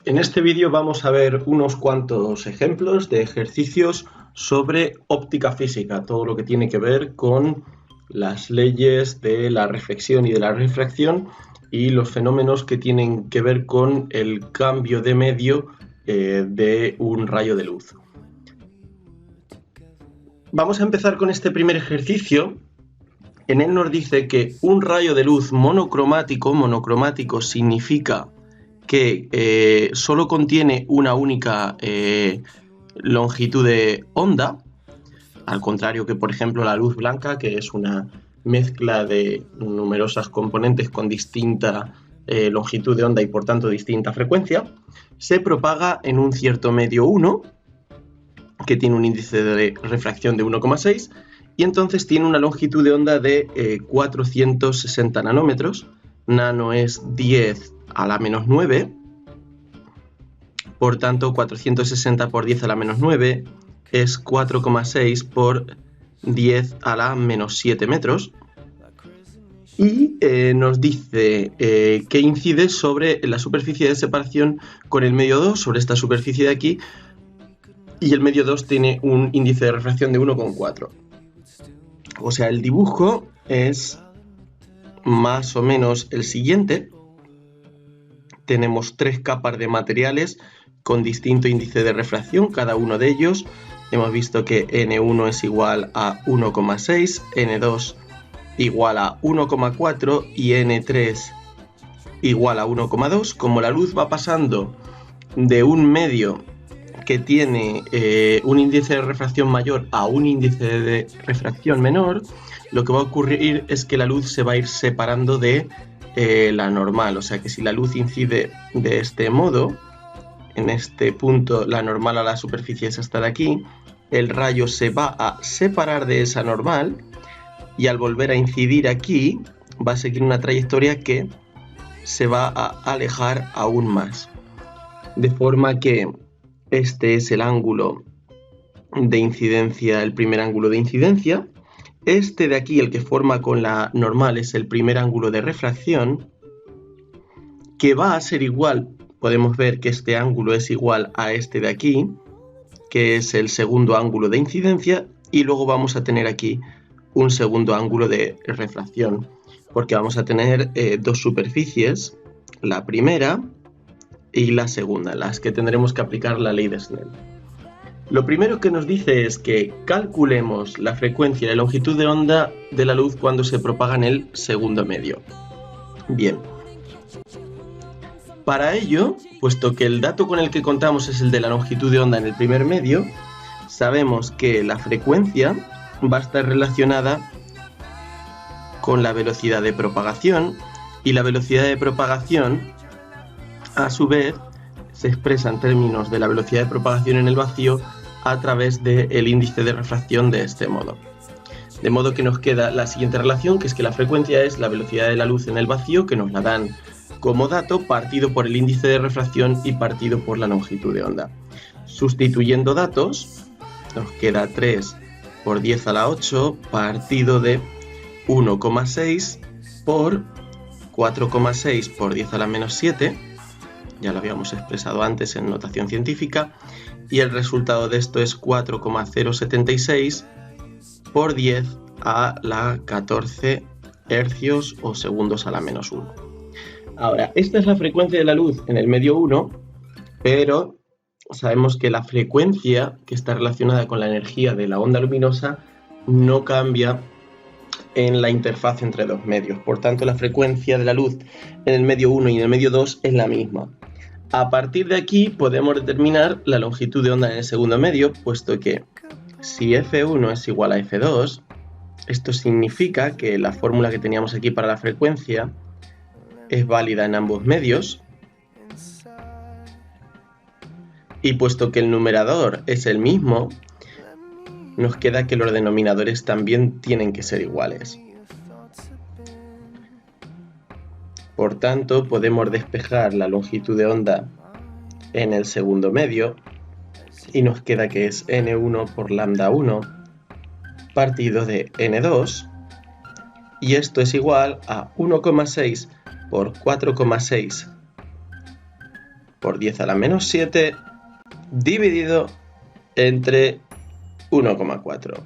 En este vídeo vamos a ver unos cuantos ejemplos de ejercicios sobre óptica física, todo lo que tiene que ver con las leyes de la reflexión y de la refracción y los fenómenos que tienen que ver con el cambio de medio de un rayo de luz. Vamos a empezar con este primer ejercicio. En él nos dice que un rayo de luz monocromático significa que solo contiene una única longitud de onda, al contrario que, por ejemplo, la luz blanca, que es una mezcla de numerosas componentes con distinta longitud de onda y, por tanto, distinta frecuencia, se propaga en un cierto medio 1, que tiene un índice de refracción de 1,6, y entonces tiene una longitud de onda de 460 nanómetros. Nano es 10 a la menos 9, por tanto 460 por 10 a la menos 9 es 4,6 por 10 a la menos 7 metros, y nos dice que incide sobre la superficie de separación con el medio 2, sobre esta superficie de aquí, y el medio 2 tiene un índice de refracción de 1,4. O sea, el dibujo es más o menos el siguiente. Tenemos 3 capas de materiales con distinto índice de refracción, cada uno de ellos. Hemos visto que N1 es igual a 1,6, N2 igual a 1,4 y N3 igual a 1,2. Como la luz va pasando de un medio que tiene un índice de refracción mayor a un índice de refracción menor, lo que va a ocurrir es que la luz se va a ir separando de la normal. O sea que si la luz incide de este modo, en este punto la normal a la superficie es hasta de aquí, el rayo se va a separar de esa normal y al volver a incidir aquí va a seguir una trayectoria que se va a alejar aún más, de forma que este es el ángulo de incidencia, el primer ángulo de incidencia. Este de aquí, el que forma con la normal, es el primer ángulo de refracción, que va a ser igual, podemos ver que este ángulo es igual a este de aquí, que es el segundo ángulo de incidencia, y luego vamos a tener aquí un segundo ángulo de refracción, porque vamos a tener dos superficies, la primera y la segunda, las que tendremos que aplicar la ley de Snell. Lo primero que nos dice es que calculemos la frecuencia y la longitud de onda de la luz cuando se propaga en el segundo medio. Bien. Para ello, puesto que el dato con el que contamos es el de la longitud de onda en el primer medio, sabemos que la frecuencia va a estar relacionada con la velocidad de propagación, y la velocidad de propagación, a su vez, se expresa en términos de la velocidad de propagación en el vacío a través del índice de refracción de este modo. De modo que nos queda la siguiente relación, que es que la frecuencia es la velocidad de la luz en el vacío, que nos la dan como dato, partido por el índice de refracción y partido por la longitud de onda. Sustituyendo datos, nos queda 3 por 10 a la 8 partido de 1,6 por 4,6 por 10 a la menos 7, ya lo habíamos expresado antes en notación científica, y el resultado de esto es 4,076 por 10 a la 14 hercios o segundos a la menos 1. Ahora, esta es la frecuencia de la luz en el medio 1, pero sabemos que la frecuencia que está relacionada con la energía de la onda luminosa no cambia en la interfaz entre dos medios. Por tanto, la frecuencia de la luz en el medio 1 y en el medio 2 es la misma. A partir de aquí podemos determinar la longitud de onda en el segundo medio, puesto que si F1 es igual a F2, esto significa que la fórmula que teníamos aquí para la frecuencia es válida en ambos medios, y puesto que el numerador es el mismo, nos queda que los denominadores también tienen que ser iguales. Por tanto, podemos despejar la longitud de onda en el segundo medio y nos queda que es N1 por lambda 1 partido de N2, y esto es igual a 1,6 por 4,6 por 10 a la menos 7 dividido entre 1,4.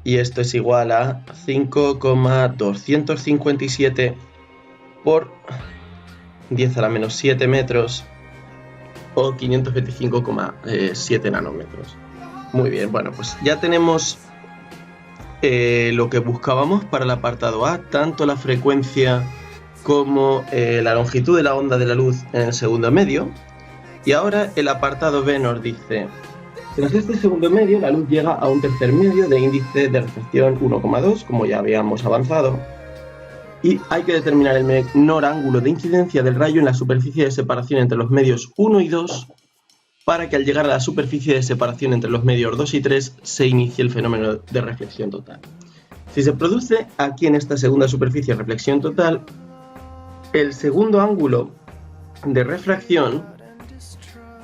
Y esto es igual a 5,257 por 10 a la menos 7 metros o 525,7 nanómetros. Muy bien, bueno, pues ya tenemos lo que buscábamos para el apartado A, tanto la frecuencia como la longitud de la onda de la luz en el segundo medio. Y ahora el apartado B nos dice: tras este segundo medio, la luz llega a un tercer medio de índice de refracción 1,2, como ya habíamos avanzado, y hay que determinar el menor ángulo de incidencia del rayo en la superficie de separación entre los medios 1 y 2 para que al llegar a la superficie de separación entre los medios 2 y 3 se inicie el fenómeno de reflexión total. Si se produce aquí en esta segunda superficie reflexión total, el segundo ángulo de refracción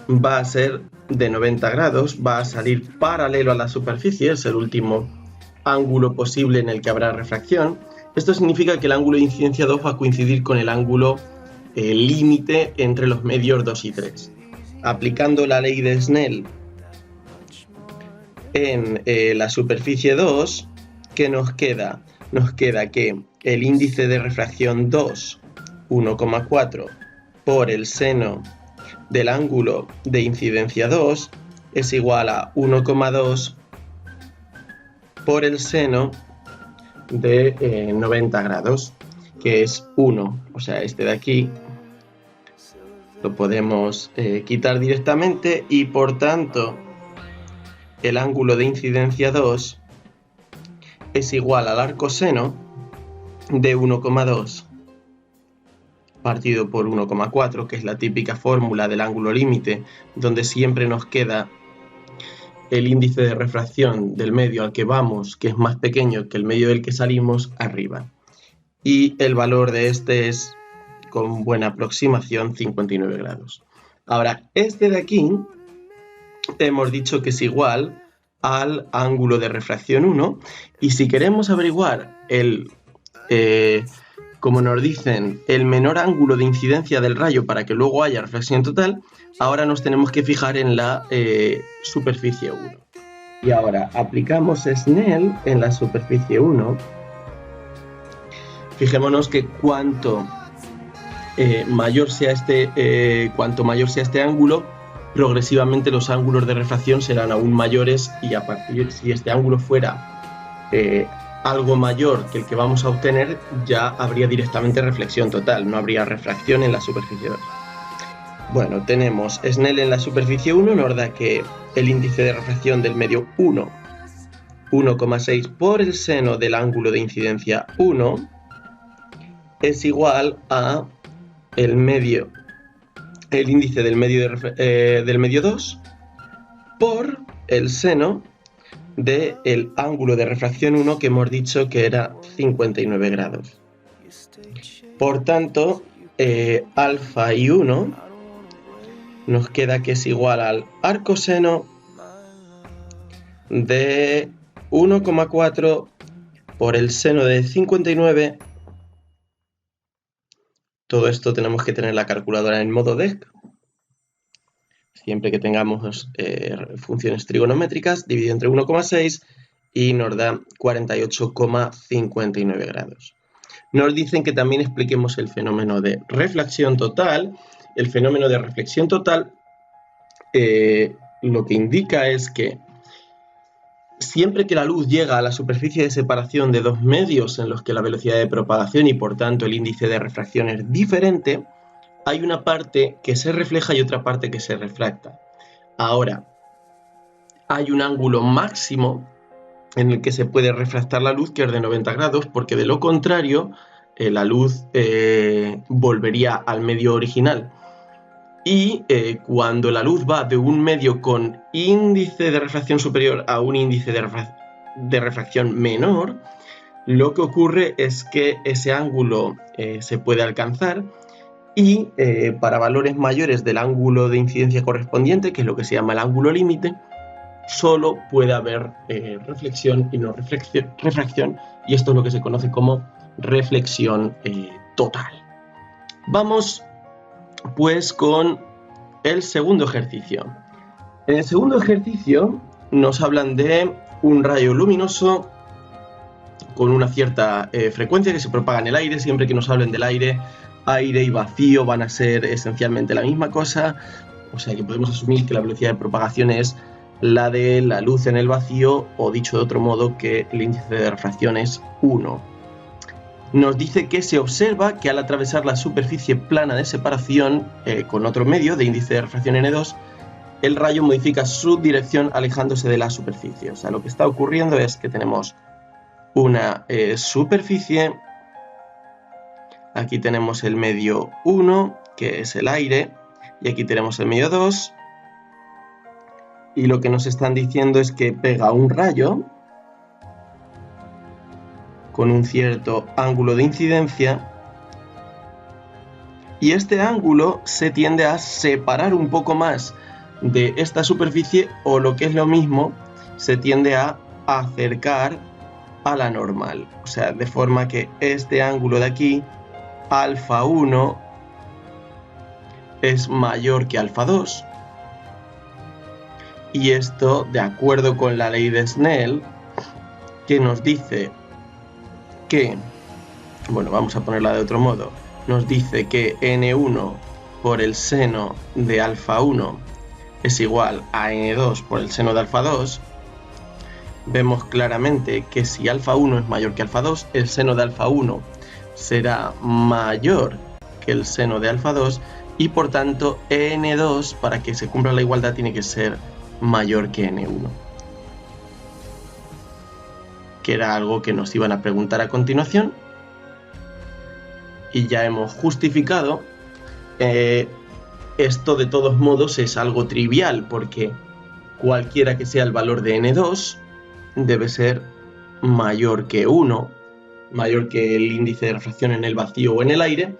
va a ser de 90 grados, va a salir paralelo a la superficie, es el último ángulo posible en el que habrá refracción. Esto significa que el ángulo de incidencia 2 va a coincidir con el ángulo límite entre los medios 2 y 3. Aplicando la ley de Snell en la superficie 2, ¿qué nos queda? Nos queda que el índice de refracción 2, 1,4, por el seno del ángulo de incidencia 2 es igual a 1,2 por el seno de 90 grados, que es 1. O sea, este de aquí lo podemos quitar directamente y por tanto el ángulo de incidencia 2 es igual al arcoseno de 1,2 partido por 1,4, que es la típica fórmula del ángulo límite, donde siempre nos queda el índice de refracción del medio al que vamos, que es más pequeño que el medio del que salimos, arriba. Y el valor de este es, con buena aproximación, 59 grados. Ahora, este de aquí hemos dicho que es igual al ángulo de refracción 1, y si queremos averiguar como nos dicen, el menor ángulo de incidencia del rayo para que luego haya reflexión total, ahora nos tenemos que fijar en la superficie 1. Y ahora aplicamos Snell en la superficie 1. Fijémonos que cuanto mayor sea este ángulo, progresivamente los ángulos de refracción serán aún mayores, y a partir, si este ángulo fuera algo mayor que el que vamos a obtener, ya habría directamente reflexión total, no habría refracción en la superficie 2. Bueno, tenemos Snell en la superficie 1, nos da que el índice de refracción del medio 1, 1,6 por el seno del ángulo de incidencia 1, es igual a el índice del medio 2 por el seno del ángulo de refracción 1, que hemos dicho que era 59 grados. Por tanto, alfa y 1 nos queda que es igual al arcoseno de 1,4 por el seno de 59. Todo esto tenemos que tener la calculadora en modo DEC. Siempre que tengamos funciones trigonométricas, dividido entre 1,6 y nos da 48,59 grados. Nos dicen que también expliquemos el fenómeno de reflexión total. El fenómeno de reflexión total lo que indica es que siempre que la luz llega a la superficie de separación de dos medios en los que la velocidad de propagación y por tanto el índice de refracción es diferente, hay una parte que se refleja y otra parte que se refracta. Ahora, hay un ángulo máximo en el que se puede refractar la luz, que es de 90 grados, porque de lo contrario la luz volvería al medio original. Y cuando la luz va de un medio con índice de refracción superior a un índice de refracción menor, lo que ocurre es que ese ángulo se puede alcanzar, y para valores mayores del ángulo de incidencia correspondiente, que es lo que se llama el ángulo límite, solo puede haber reflexión y no refracción, y esto es lo que se conoce como reflexión total. Vamos pues con el segundo ejercicio. En el segundo ejercicio nos hablan de un rayo luminoso con una cierta frecuencia que se propaga en el aire. Siempre que nos hablen del aire, aire y vacío van a ser esencialmente la misma cosa, o sea que podemos asumir que la velocidad de propagación es la de la luz en el vacío, o dicho de otro modo, que el índice de refracción es 1. Nos dice que se observa que al atravesar la superficie plana de separación con otro medio de índice de refracción N2, el rayo modifica su dirección alejándose de la superficie. O sea, lo que está ocurriendo es que tenemos una superficie, aquí tenemos el medio 1, que es el aire, y aquí tenemos el medio 2, y lo que nos están diciendo es que pega un rayo con un cierto ángulo de incidencia, y este ángulo se tiende a separar un poco más de esta superficie, o lo que es lo mismo, se tiende a acercar a la normal, o sea, de forma que este ángulo de aquí, alfa 1, es mayor que alfa 2, y esto de acuerdo con la ley de Snell, que nos dice que, bueno, vamos a ponerla de otro modo, nos dice que n1 por el seno de alfa 1 es igual a n2 por el seno de alfa 2, vemos claramente que si alfa 1 es mayor que alfa 2, el seno de alfa 1 será mayor que el seno de alfa 2, y por tanto n2, para que se cumpla la igualdad, tiene que ser mayor que n1, que era algo que nos iban a preguntar a continuación, y ya hemos justificado. Esto de todos modos es algo trivial, porque cualquiera que sea el valor de n2 debe ser mayor que 1, mayor que el índice de refracción en el vacío o en el aire,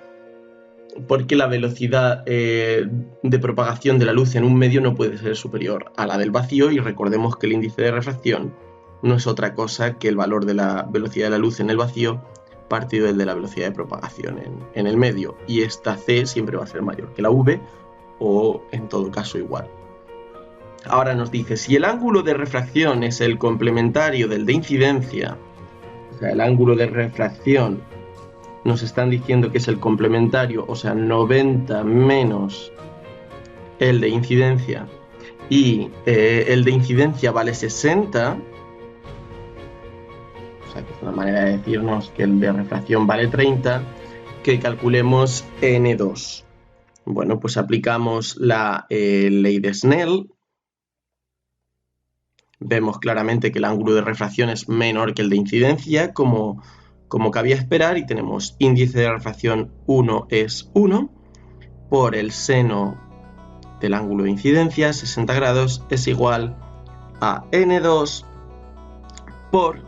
porque la velocidad de propagación de la luz en un medio no puede ser superior a la del vacío, y recordemos que el índice de refracción no es otra cosa que el valor de la velocidad de la luz en el vacío partido del de la velocidad de propagación en el medio, y esta c siempre va a ser mayor que la v, o en todo caso igual. Ahora nos dice, si el ángulo de refracción es el complementario del de incidencia, o sea, el ángulo de refracción nos están diciendo que es el complementario, o sea, 90 menos el de incidencia, y el de incidencia vale 60, o sea, que es una manera de decirnos que el de refracción vale 30, que calculemos n2. Bueno, pues aplicamos la ley de Snell. Vemos claramente que el ángulo de refracción es menor que el de incidencia, como cabía esperar, y tenemos índice de refracción 1 es 1, por el seno del ángulo de incidencia, 60 grados, es igual a n2 por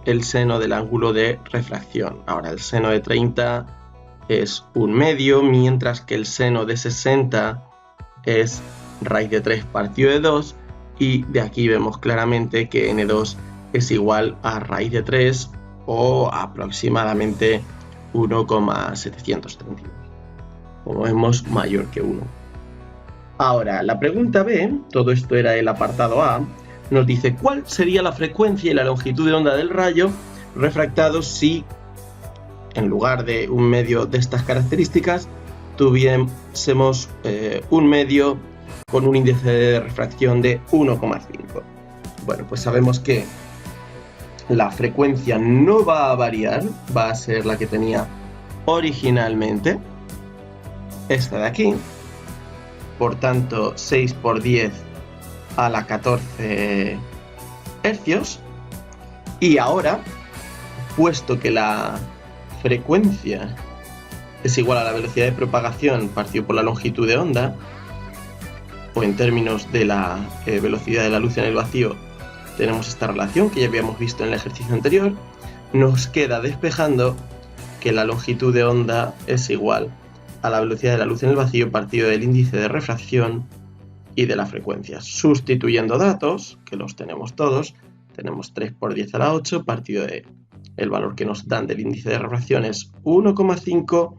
el seno del ángulo de refracción. Ahora, el seno de 30 es un medio, mientras que el seno de 60 es raíz de 3 partido de 2, y de aquí vemos claramente que n2 es igual a raíz de 3, o aproximadamente 1,732. Como vemos, mayor que 1. Ahora, la pregunta B, todo esto era el apartado A, nos dice cuál sería la frecuencia y la longitud de onda del rayo refractado si, en lugar de un medio de estas características, tuviésemos un medio con un índice de refracción de 1,5. Bueno, pues sabemos que la frecuencia no va a variar, va a ser la que tenía originalmente, esta de aquí, por tanto 6 por 10 a la 14 hercios, y ahora, puesto que la frecuencia es igual a la velocidad de propagación partido por la longitud de onda, o en términos de la velocidad de la luz en el vacío, tenemos esta relación que ya habíamos visto en el ejercicio anterior, nos queda despejando que la longitud de onda es igual a la velocidad de la luz en el vacío partido del índice de refracción y de la frecuencia. Sustituyendo datos, que los tenemos todos, tenemos 3 por 10 a la 8 partido de el valor que nos dan del índice de refracción es 1,5,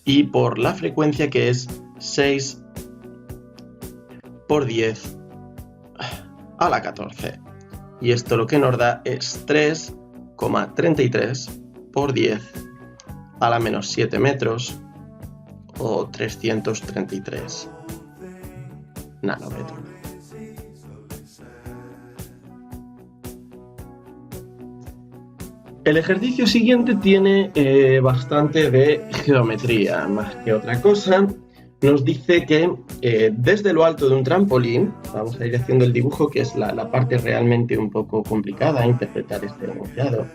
y por la frecuencia, que es 6 por 10 a la 14. Y esto lo que nos da es 3,33 por 10 a la menos 7 metros o 333 nanómetros. El ejercicio siguiente tiene bastante de geometría, más que otra cosa. Nos dice que desde lo alto de un trampolín, vamos a ir haciendo el dibujo, que es la parte realmente un poco complicada, interpretar este enunciado.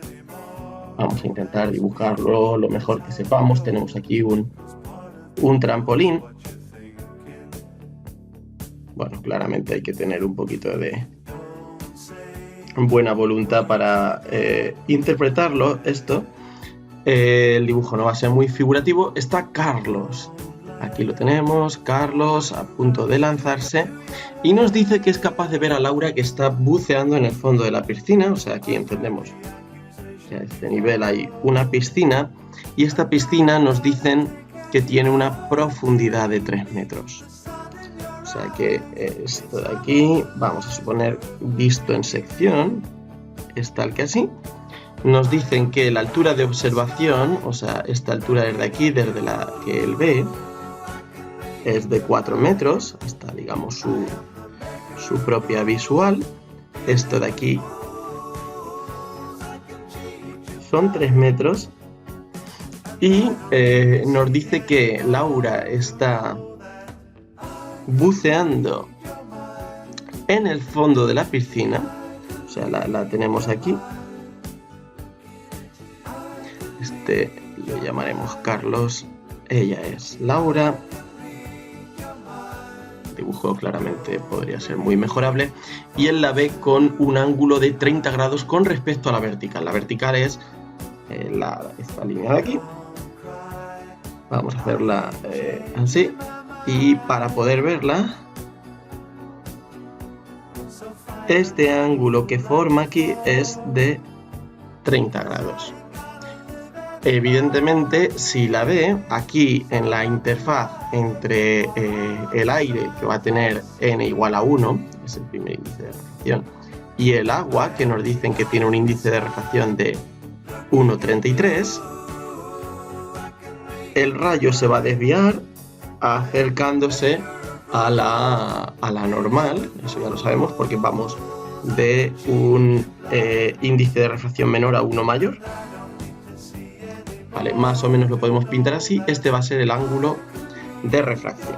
Vamos a intentar dibujarlo lo mejor que sepamos. Tenemos aquí un trampolín. Bueno, claramente hay que tener un poquito de buena voluntad para interpretarlo esto. El dibujo no va a ser muy figurativo. Está Carlos. Aquí lo tenemos, Carlos a punto de lanzarse y nos dice que es capaz de ver a Laura que está buceando en el fondo de la piscina. O sea, aquí entendemos que a este nivel hay una piscina y esta piscina nos dicen que tiene una profundidad de 3 metros. O sea que esto de aquí, vamos a suponer, visto en sección, es tal que así. Nos dicen que la altura de observación, o sea, esta altura desde aquí, desde la que él ve, es de 4 metros, hasta, digamos, su propia visual. Esto de aquí son 3 metros. Y nos dice que Laura está buceando en el fondo de la piscina, o sea, la tenemos aquí. Lo llamaremos Carlos, ella es Laura. El dibujo claramente podría ser muy mejorable y él la ve con un ángulo de 30 grados con respecto a la vertical. La vertical es esta línea de aquí. Vamos a hacerla así. Y para poder verla, este ángulo que forma aquí es de 30 grados. Evidentemente, si la ve aquí en la interfaz entre el aire, que va a tener n igual a 1, es el primer índice de refracción, y el agua, que nos dicen que tiene un índice de refracción de 1,33, el rayo se va a desviar acercándose a la normal. Eso ya lo sabemos porque vamos de un índice de refracción menor a uno mayor. Vale, más o menos lo podemos pintar así. Este va a ser el ángulo de refracción.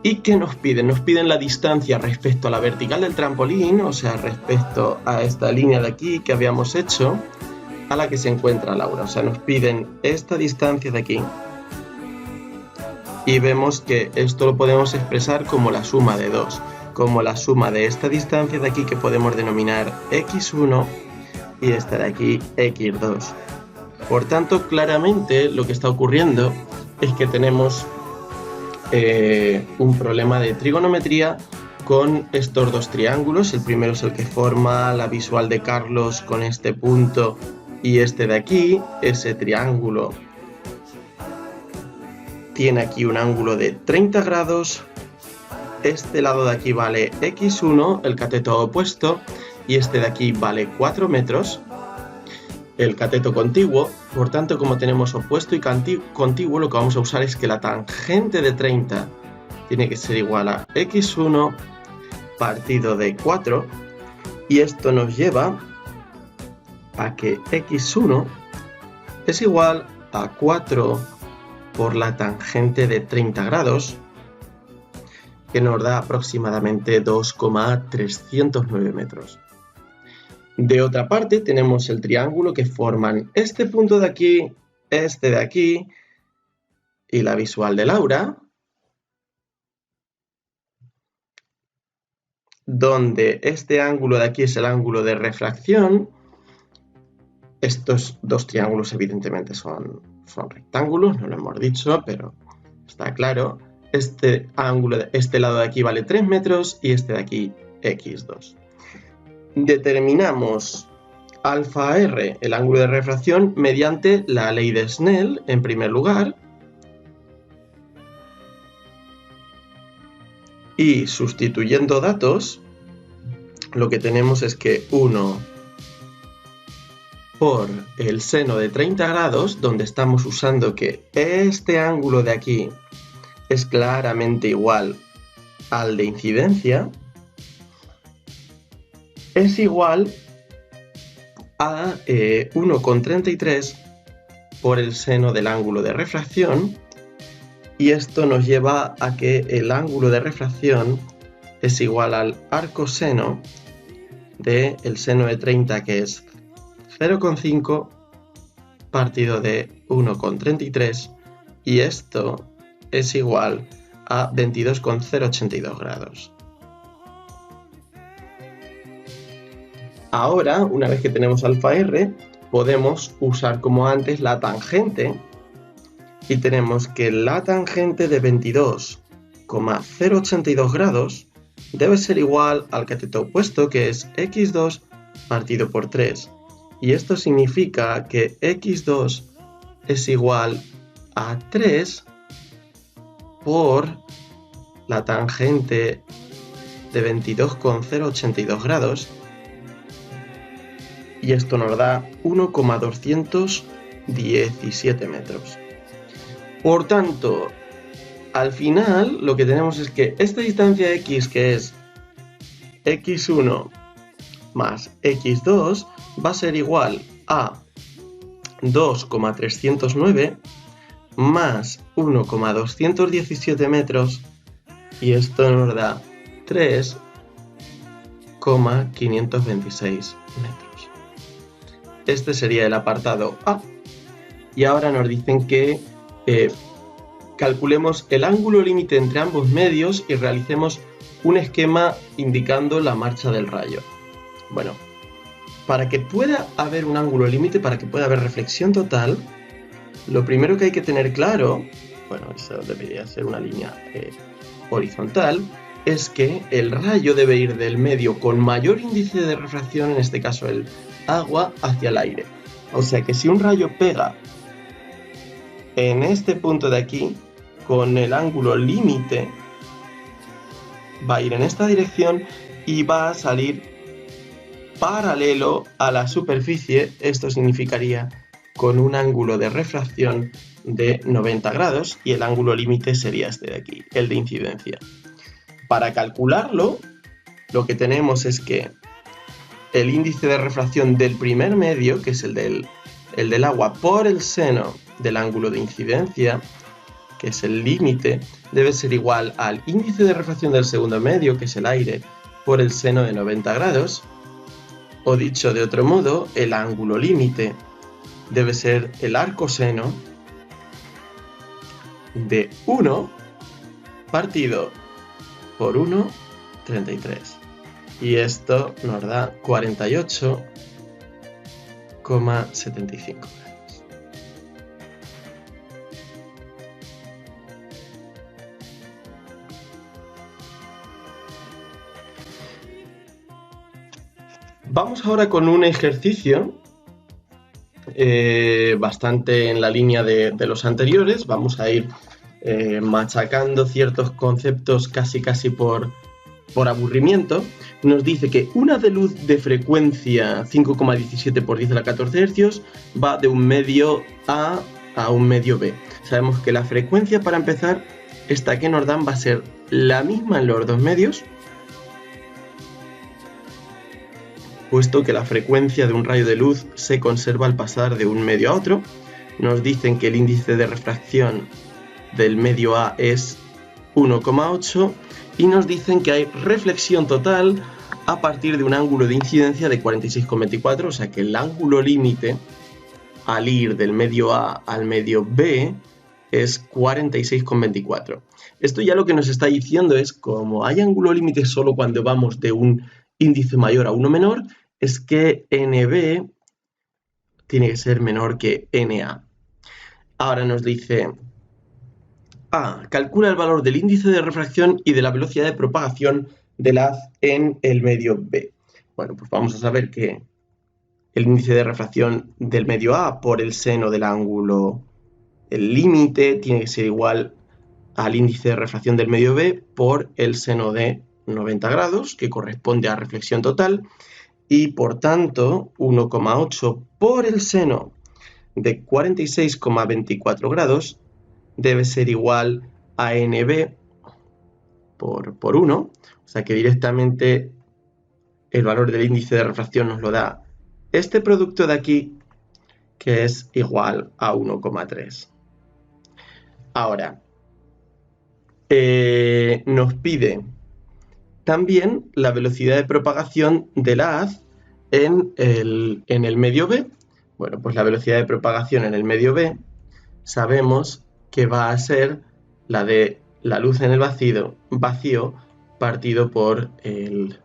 ¿Y qué nos piden? Nos piden la distancia respecto a la vertical del trampolín, o sea, respecto a esta línea de aquí que habíamos hecho, a la que se encuentra Laura. O sea, nos piden esta distancia de aquí. Y vemos que esto lo podemos expresar como la suma de 2, como la suma de esta distancia de aquí que podemos denominar x1 y esta de aquí x2. Por tanto, claramente lo que está ocurriendo es que tenemos un problema de trigonometría con estos dos triángulos. El primero es el que forma la visual de Carlos con este punto y este de aquí. Ese triángulo tiene aquí un ángulo de 30 grados. Este lado de aquí vale x1, el cateto opuesto, y este de aquí vale 4 metros, el cateto contiguo. Por tanto, como tenemos opuesto y contiguo, lo que vamos a usar es que la tangente de 30 tiene que ser igual a x1 partido de 4, y esto nos lleva a que x1 es igual a 4 por la tangente de 30 grados, que nos da aproximadamente 2,309 metros. De otra parte, tenemos el triángulo que forman este punto de aquí, este de aquí, y la visual de Laura, donde este ángulo de aquí es el ángulo de refracción. Estos dos triángulos evidentemente son rectángulos, no lo hemos dicho, pero está claro. Este ángulo de este lado de aquí vale 3 metros y este de aquí x2. Determinamos alfa r, el ángulo de refracción, mediante la ley de Snell, en primer lugar. Y sustituyendo datos, lo que tenemos es que 1 por el seno de 30 grados, donde estamos usando que este ángulo de aquí es claramente igual al de incidencia, es igual a 1,33 por el seno del ángulo de refracción, y esto nos lleva a que el ángulo de refracción es igual al arcoseno del seno de 30, que es 0,5 partido de 1,33, y esto es igual a 22,082 grados. Ahora, una vez que tenemos alfa r, podemos usar como antes la tangente, y tenemos que la tangente de 22,082 grados debe ser igual al cateto opuesto, que es x2 partido por 3. Y esto significa que x2 es igual a 3 por la tangente de 22,082 grados. Y esto nos da 1,217 metros. Por tanto, al final lo que tenemos es que esta distancia x, que es x1 más x2, va a ser igual a 2,309 más 1,217 metros, y esto nos da 3,526 metros. Este sería el apartado A. Y ahora nos dicen que calculemos el ángulo límite entre ambos medios y realicemos un esquema indicando la marcha del rayo. Bueno, para que pueda haber un ángulo límite, para que pueda haber reflexión total, lo primero que hay que tener claro, bueno, eso debería ser una línea horizontal, es que el rayo debe ir del medio con mayor índice de refracción, en este caso el agua, hacia el aire. O sea que si un rayo pega en este punto de aquí, con el ángulo límite, va a ir en esta dirección y va a salir paralelo a la superficie. Esto significaría con un ángulo de refracción de 90 grados, y el ángulo límite sería este de aquí, el de incidencia. Para calcularlo, lo que tenemos es que el índice de refracción del primer medio, que es el del agua, por el seno del ángulo de incidencia, que es el límite, debe ser igual al índice de refracción del segundo medio, que es el aire, por el seno de 90 grados, o dicho de otro modo, el ángulo límite debe ser el arcoseno de 1 partido por 1,33. Y esto nos da 48,75 grados. Vamos ahora con un ejercicio bastante en la línea de los anteriores. Vamos a ir machacando ciertos conceptos casi por aburrimiento. Nos dice que una de luz de frecuencia 5,17 por 10 a la 14 Hz va de un medio A a un medio B. Sabemos que la frecuencia, para empezar, esta que nos dan va a ser la misma en los dos medios, puesto que la frecuencia de un rayo de luz se conserva al pasar de un medio a otro. Nos dicen que el índice de refracción del medio A es 1,8 y nos dicen que hay reflexión total a partir de un ángulo de incidencia de 46,24, o sea que el ángulo límite al ir del medio A al medio B es 46,24. Esto ya lo que nos está diciendo es, como hay ángulo límite solo cuando vamos de un índice mayor a uno menor, es que NB tiene que ser menor que NA. Ahora nos dice A, calcula el valor del índice de refracción y de la velocidad de propagación del haz en el medio B. Bueno, pues vamos a saber que el índice de refracción del medio A por el seno del ángulo, el límite, tiene que ser igual al índice de refracción del medio B por el seno de 90 grados, que corresponde a reflexión total, y por tanto 1,8 por el seno de 46,24 grados debe ser igual a NB por 1, o sea que directamente el valor del índice de refracción nos lo da este producto de aquí, que es igual a 1,3. Ahora, nos pide también la velocidad de propagación del haz en el medio B. Bueno, pues la velocidad de propagación en el medio B sabemos que va a ser la de la luz en el vacío partido por el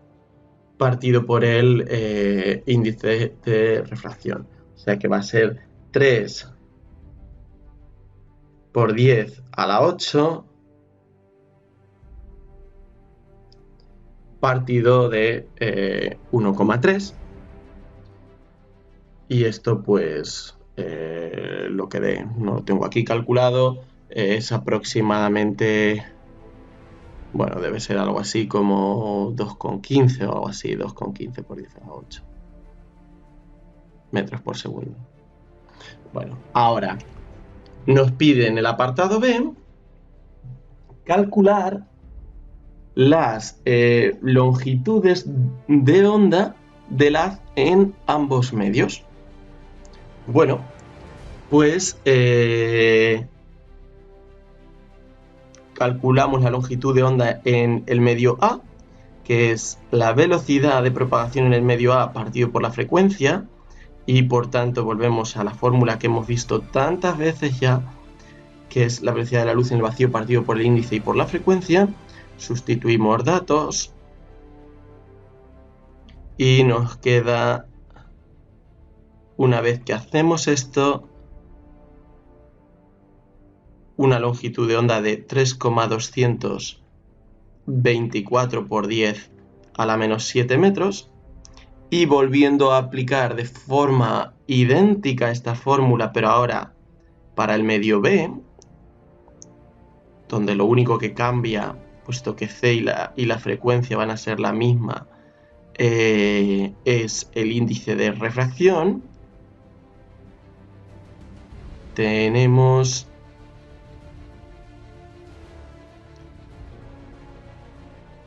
índice de refracción. O sea que va a ser 3 por 10 a la 8 partido de 1,3. Y esto pues lo que dé, no lo tengo aquí calculado, es aproximadamente, bueno, debe ser algo así como 2,15 o algo así, 2,15 por 10 a la 8 metros por segundo. Bueno, ahora nos pide en el apartado B calcular las longitudes de onda del haz en ambos medios. Bueno, pues calculamos la longitud de onda en el medio A, que es la velocidad de propagación en el medio A partido por la frecuencia, y por tanto volvemos a la fórmula que hemos visto tantas veces ya, que es la velocidad de la luz en el vacío partido por el índice y por la frecuencia. Sustituimos datos y nos queda, una vez que hacemos esto, una longitud de onda de 3,224 por 10 a la menos 7 metros. Y volviendo a aplicar de forma idéntica esta fórmula, pero ahora para el medio B, donde lo único que cambia, puesto que C y la frecuencia van a ser la misma, es el índice de refracción. Tenemos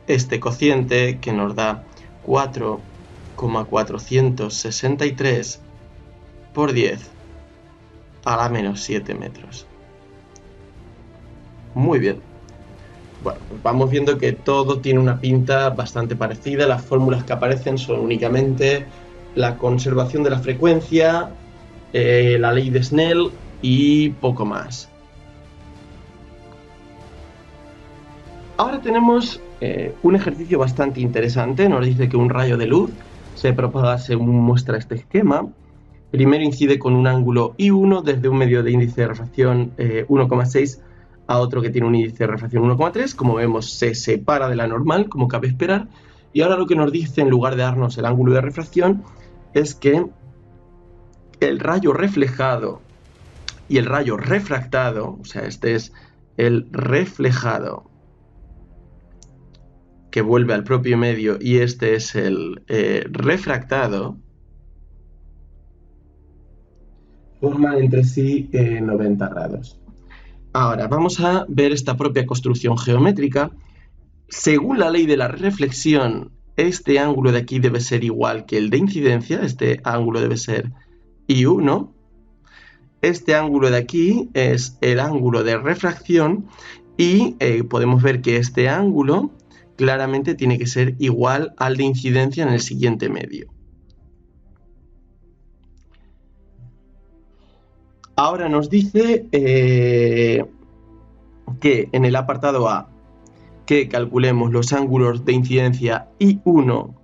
este cociente que nos da 4,463 por 10 a la menos 7 metros. Muy bien. Bueno, pues vamos viendo que todo tiene una pinta bastante parecida. Las fórmulas que aparecen son únicamente la conservación de la frecuencia, la ley de Snell y poco más. Ahora tenemos un ejercicio bastante interesante. Nos dice que un rayo de luz se propaga según muestra este esquema. Primero incide con un ángulo I1 desde un medio de índice de refracción 1,6 a otro que tiene un índice de refracción 1,3. Como vemos, se separa de la normal, como cabe esperar. Y ahora lo que nos dice, en lugar de darnos el ángulo de refracción, es que el rayo reflejado y el rayo refractado, o sea, este es el reflejado que vuelve al propio medio y este es el refractado, forman entre sí 90 grados. Ahora vamos a ver esta propia construcción geométrica. Según la ley de la reflexión, este ángulo de aquí debe ser igual que el de incidencia, este ángulo debe ser I1. Este ángulo de aquí es el ángulo de refracción y podemos ver que este ángulo claramente tiene que ser igual al de incidencia en el siguiente medio. Ahora nos dice que en el apartado A que calculemos los ángulos de incidencia I1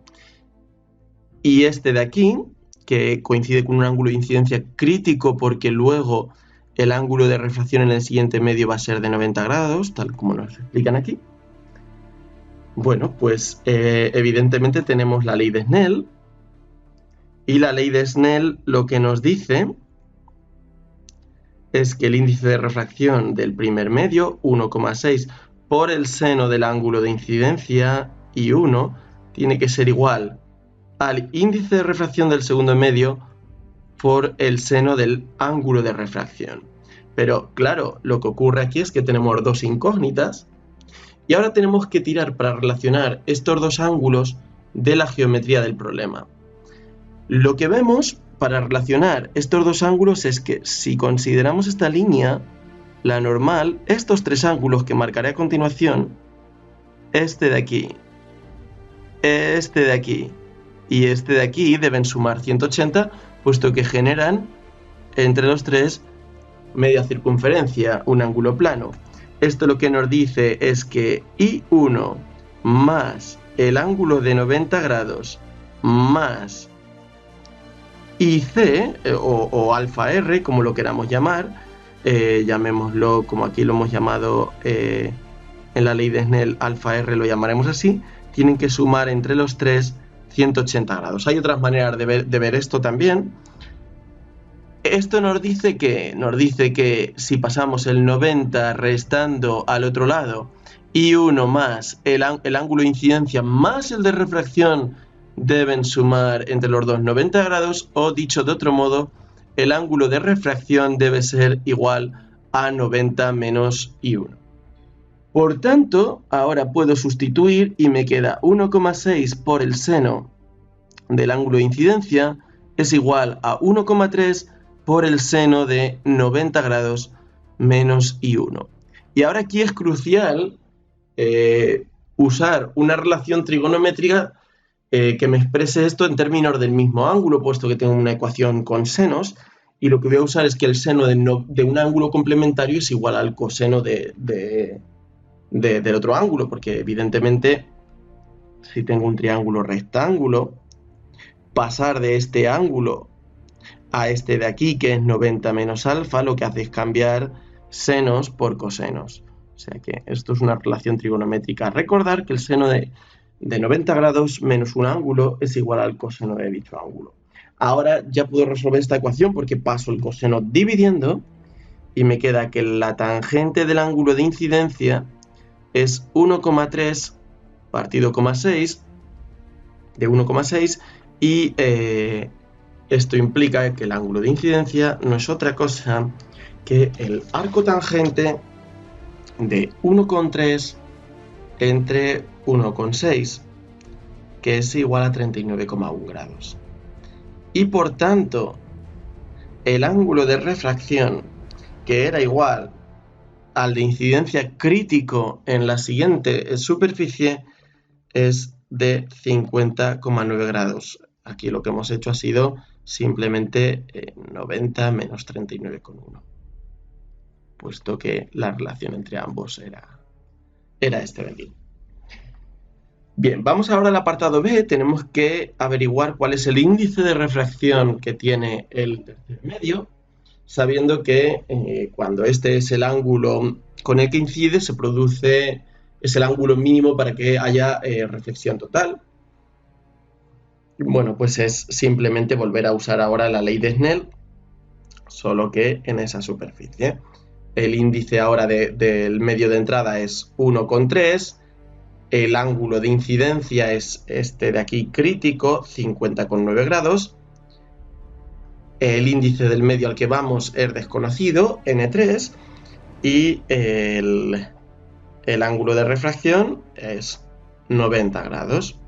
y este de aquí, que coincide con un ángulo de incidencia crítico porque luego el ángulo de refracción en el siguiente medio va a ser de 90 grados, tal como nos explican aquí. Bueno, pues evidentemente tenemos la ley de Snell, y la ley de Snell lo que nos dice es que el índice de refracción del primer medio, 1,6 por el seno del ángulo de incidencia y 1, tiene que ser igual al índice de refracción del segundo medio por el seno del ángulo de refracción. Pero claro, lo que ocurre aquí es que tenemos dos incógnitas y ahora tenemos que tirar para relacionar estos dos ángulos de la geometría del problema. Lo que vemos para relacionar estos dos ángulos es que si consideramos esta línea, la normal, estos tres ángulos que marcaré a continuación, este de aquí, este de aquí y este de aquí deben sumar 180, puesto que generan entre los tres media circunferencia, un ángulo plano. Esto lo que nos dice es que I1 más el ángulo de 90 grados más IC o alfa R, como lo queramos llamar, llamémoslo como aquí lo hemos llamado en la ley de Snell, alfa R lo llamaremos así, tienen que sumar entre los tres 180 grados. Hay otras maneras de ver esto también. Esto nos dice que si pasamos el 90 restando al otro lado y 1 más el ángulo de incidencia más el de refracción deben sumar entre los dos 90 grados, o dicho de otro modo, el ángulo de refracción debe ser igual a 90 menos I1. Por tanto, ahora puedo sustituir y me queda 1,6 por el seno del ángulo de incidencia es igual a 1,3 por el seno de 90 grados menos I1. Y ahora aquí es crucial usar una relación trigonométrica que me exprese esto en términos del mismo ángulo, puesto que tengo una ecuación con senos, y lo que voy a usar es que el seno de un ángulo complementario es igual al coseno del otro ángulo, porque evidentemente si tengo un triángulo rectángulo, pasar de este ángulo a este de aquí, que es 90 menos alfa, lo que hace es cambiar senos por cosenos. O sea que esto es una relación trigonométrica. Recordar que el seno de 90 grados menos un ángulo es igual al coseno de dicho ángulo. Ahora ya puedo resolver esta ecuación porque paso el coseno dividiendo y me queda que la tangente del ángulo de incidencia es 1,3 partido 6 de 1,6 y esto implica que el ángulo de incidencia no es otra cosa que el arco tangente de 1,3 entre 1,6, que es igual a 39,1 grados. Y por tanto, el ángulo de refracción, que era igual al de incidencia crítico en la siguiente superficie, es de 50,9 grados. Aquí lo que hemos hecho ha sido simplemente 90 menos 39,1, puesto que la relación entre ambos era este de aquí. Bien, vamos ahora al apartado B. Tenemos que averiguar cuál es el índice de refracción que tiene el tercer medio, sabiendo que cuando este es el ángulo con el que incide, es el ángulo mínimo para que haya reflexión total. Bueno, pues es simplemente volver a usar ahora la ley de Snell, solo que en esa superficie. El índice ahora del medio de entrada es 1,3, el ángulo de incidencia es este de aquí crítico, 50,9 grados, el índice del medio al que vamos es desconocido, N3, y el ángulo de refracción es 90 grados.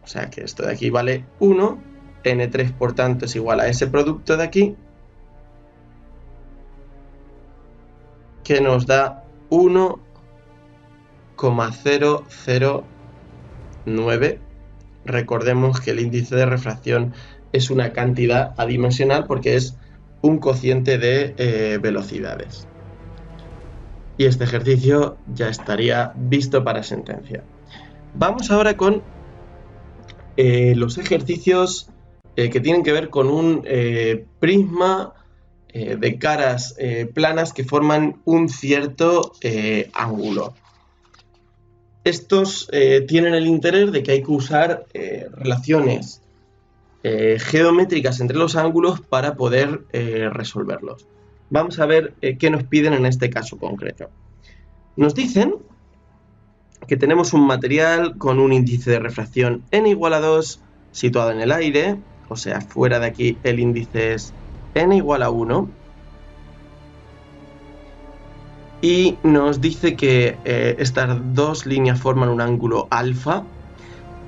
O sea que esto de aquí vale 1, N3 por tanto es igual a ese producto de aquí, que nos da 1,009. Recordemos que el índice de refracción es una cantidad adimensional porque es un cociente de velocidades. Y este ejercicio ya estaría visto para sentencia. Vamos ahora con los ejercicios que tienen que ver con un prisma de caras planas que forman un cierto ángulo. Estos tienen el interés de que hay que usar relaciones geométricas entre los ángulos para poder resolverlos. Vamos a ver qué nos piden en este caso concreto. Nos dicen que tenemos un material con un índice de refracción n igual a 2 situado en el aire, o sea, fuera de aquí el índice es n igual a 1, y nos dice que estas dos líneas forman un ángulo alfa,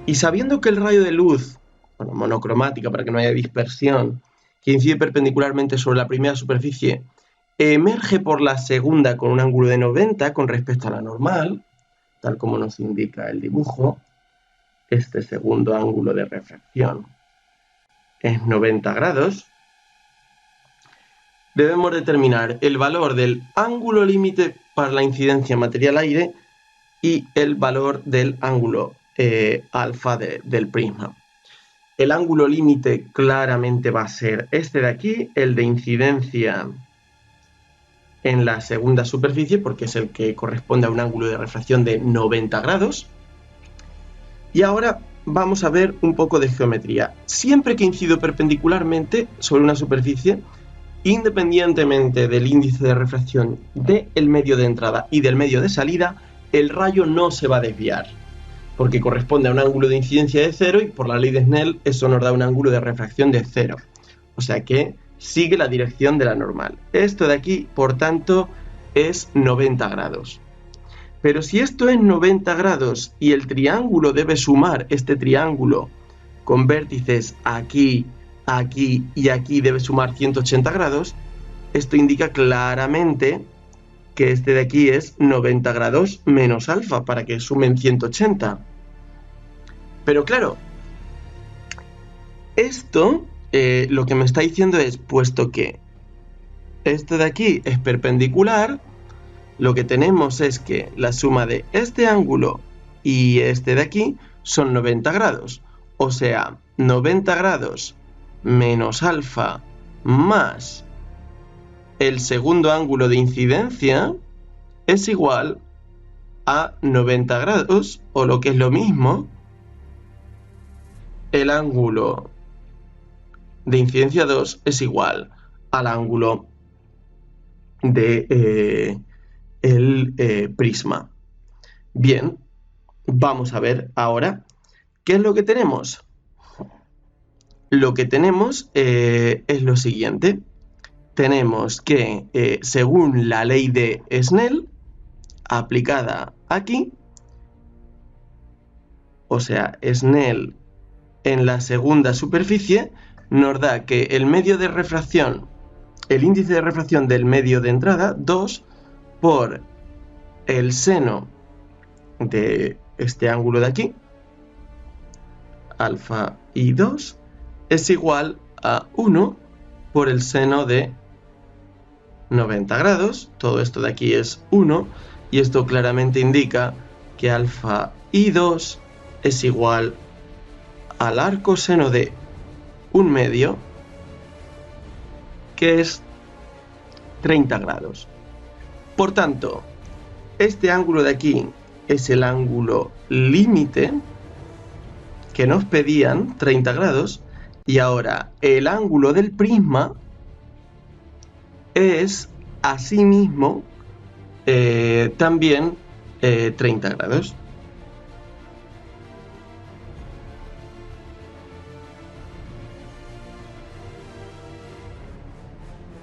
y sabiendo que el rayo de luz, bueno, monocromática para que no haya dispersión, que incide perpendicularmente sobre la primera superficie, emerge por la segunda con un ángulo de 90 con respecto a la normal, tal como nos indica el dibujo, este segundo ángulo de refracción es 90 grados, debemos determinar el valor del ángulo límite para la incidencia material-aire y el valor del ángulo alfa del prisma. El ángulo límite claramente va a ser este de aquí, el de incidencia en la segunda superficie, porque es el que corresponde a un ángulo de refracción de 90 grados. Y ahora vamos a ver un poco de geometría. Siempre que incido perpendicularmente sobre una superficie, independientemente del índice de refracción del medio de entrada y del medio de salida, el rayo no se va a desviar, porque corresponde a un ángulo de incidencia de 0 y por la ley de Snell eso nos da un ángulo de refracción de 0. O sea que sigue la dirección de la normal. Esto de aquí, por tanto, es 90 grados. Pero si esto es 90 grados y el triángulo debe sumar este triángulo con vértices aquí, aquí y aquí debe sumar 180 grados, esto indica claramente que este de aquí es 90 grados menos alfa para que sumen 180. Pero claro, esto lo que me está diciendo es, puesto que este de aquí es perpendicular, lo que tenemos es que la suma de este ángulo y este de aquí son 90 grados. O sea, 90 grados menos alfa más el segundo ángulo de incidencia es igual a 90 grados, o lo que es lo mismo, el ángulo de incidencia 2 es igual al ángulo de el prisma. Bien, vamos a ver ahora qué es lo que tenemos. Lo que tenemos es lo siguiente. Tenemos que, según la ley de Snell, aplicada aquí, o sea, Snell en la segunda superficie, nos da que el medio de refracción, el índice de refracción del medio de entrada, 2 por el seno de este ángulo de aquí, alfa y 2, es igual a 1 por el seno de 90 grados. Todo esto de aquí es 1 y esto claramente indica que alfa y 2 es igual al arcoseno de 1/2, que es 30 grados. Por tanto, este ángulo de aquí es el ángulo límite que nos pedían, 30 grados, y ahora el ángulo del prisma es asimismo también 30 grados.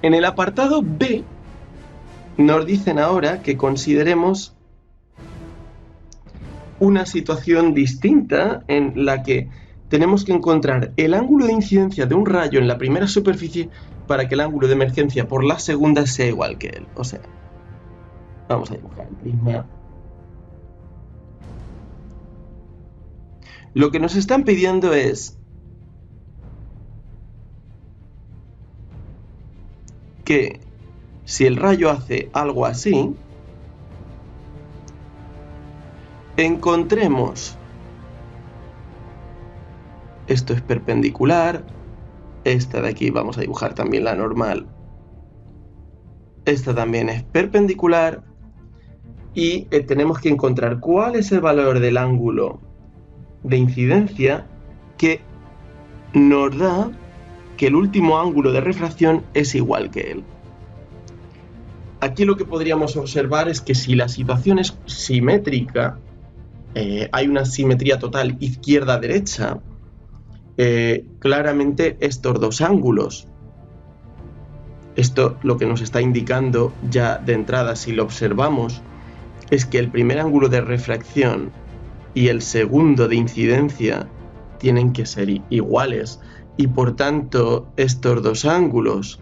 En el apartado B nos dicen ahora que consideremos una situación distinta en la que tenemos que encontrar el ángulo de incidencia de un rayo en la primera superficie para que el ángulo de emergencia por la segunda sea igual que él. O sea, vamos a dibujar el prisma. Lo que nos están pidiendo es que si el rayo hace algo así, encontremos, esto es perpendicular, esta de aquí vamos a dibujar también la normal, esta también es perpendicular, y tenemos que encontrar cuál es el valor del ángulo de incidencia que nos da que el último ángulo de refracción es igual que él. aquí lo que podríamos observar es que si la situación es simétrica, hay una simetría total izquierda-derecha, claramente estos dos ángulos, esto lo que nos está indicando ya de entrada, si lo observamos, es que el primer ángulo de refracción y el segundo de incidencia tienen que ser iguales, y por tanto estos dos ángulos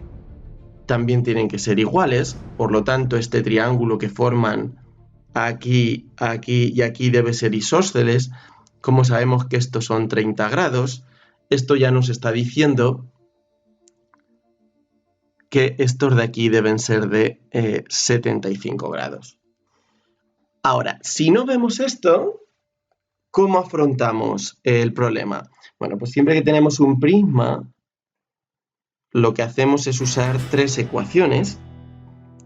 también tienen que ser iguales. Por lo tanto, este triángulo que forman aquí, aquí y aquí debe ser isósceles. Como sabemos que estos son 30 grados, esto ya nos está diciendo que estos de aquí deben ser de 75 grados. Ahora, si no vemos esto, ¿cómo afrontamos el problema? Bueno, pues siempre que tenemos un prisma, lo que hacemos es usar tres ecuaciones,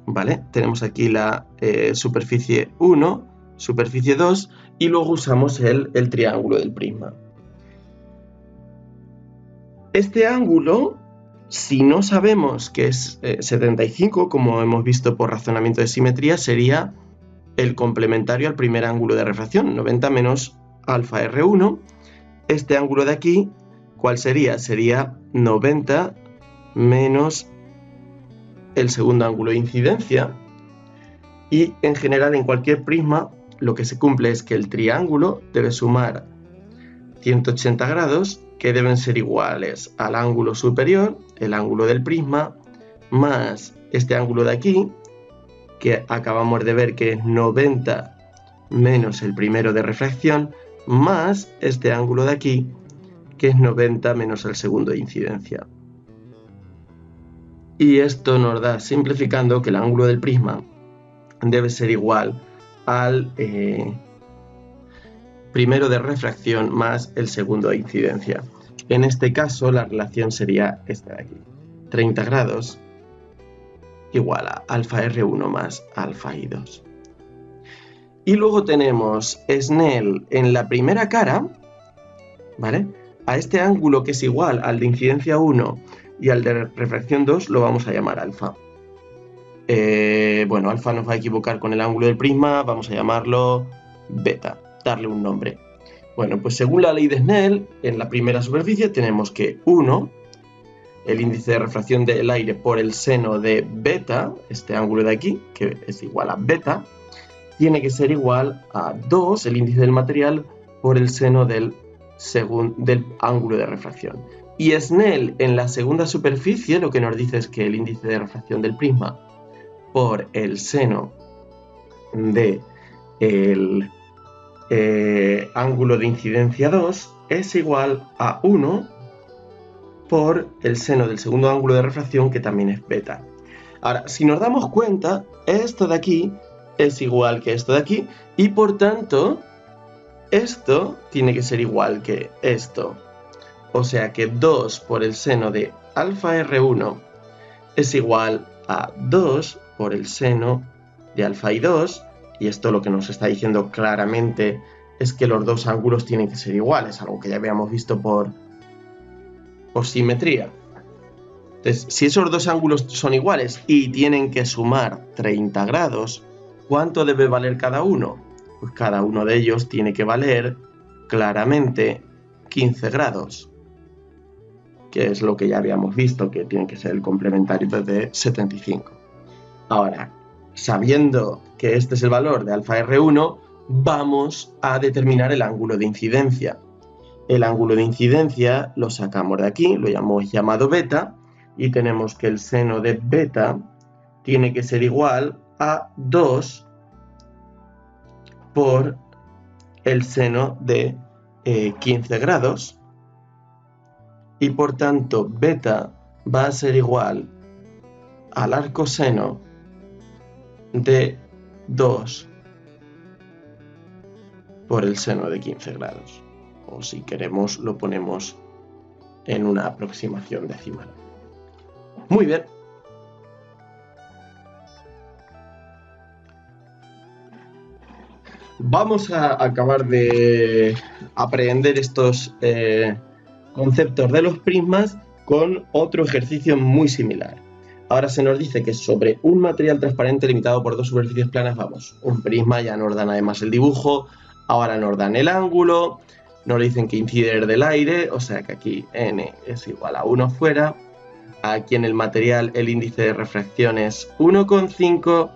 ¿vale? Tenemos aquí la superficie 1, superficie 2 y luego usamos el triángulo del prisma. Este ángulo, si no sabemos que es 75, como hemos visto por razonamiento de simetría, sería el complementario al primer ángulo de refracción, 90 menos alfa R1. Este ángulo de aquí, ¿cuál sería? Sería 90 menos el segundo ángulo de incidencia. Y en general en cualquier prisma lo que se cumple es que el triángulo debe sumar 180 grados, que deben ser iguales al ángulo superior, el ángulo del prisma, más este ángulo de aquí, que acabamos de ver que es 90 menos el primero de refracción, más este ángulo de aquí, que es 90 menos el segundo de incidencia. Y esto nos da, simplificando, que el ángulo del prisma debe ser igual al primero de refracción más el segundo de incidencia. En este caso la relación sería esta de aquí, 30 grados igual a alfa R1 más alfa I2. Y luego tenemos Snell en la primera cara, ¿vale? A este ángulo que es igual al de incidencia 1 y al de refracción 2 lo vamos a llamar alfa. Bueno, alfa nos va a equivocar con el ángulo del prisma, vamos a llamarlo beta, darle un nombre. Bueno, pues según la ley de Snell, en la primera superficie tenemos que 1, el índice de refracción del aire por el seno de beta, este ángulo de aquí, que es igual a beta, tiene que ser igual a 2, el índice del material, por el seno del ángulo de refracción. Y Snell en la segunda superficie lo que nos dice es que el índice de refracción del prisma por el seno del ángulo de incidencia 2 es igual a 1 por el seno del segundo ángulo de refracción, que también es beta. Ahora, si nos damos cuenta, esto de aquí es igual que esto de aquí y por tanto esto tiene que ser igual que esto. O sea que 2 por el seno de alfa R1 es igual a 2 por el seno de alfa I2, y esto lo que nos está diciendo claramente es que los dos ángulos tienen que ser iguales, algo que ya habíamos visto por simetría. Entonces, si esos dos ángulos son iguales y tienen que sumar 30 grados, ¿cuánto debe valer cada uno? Pues cada uno de ellos tiene que valer claramente 15 grados, que es lo que ya habíamos visto, que tiene que ser el complementario de 75. Ahora, sabiendo que este es el valor de alfa R1, vamos a determinar el ángulo de incidencia. El ángulo de incidencia lo sacamos de aquí, lo hemos llamado beta, y tenemos que el seno de beta tiene que ser igual a 2 por el seno de 15 grados, y por tanto beta va a ser igual al arcoseno de 2 por el seno de 15 grados. O si queremos lo ponemos en una aproximación decimal. Muy bien. Vamos a acabar de aprender estos conceptos de los prismas con otro ejercicio muy similar. Ahora se nos dice que sobre un material transparente limitado por dos superficies planas, vamos, un prisma, ya nos dan además el dibujo, ahora nos dan el ángulo, nos dicen que incide desde el aire, o sea que aquí n es igual a 1 fuera, aquí en el material el índice de refracción es 1,5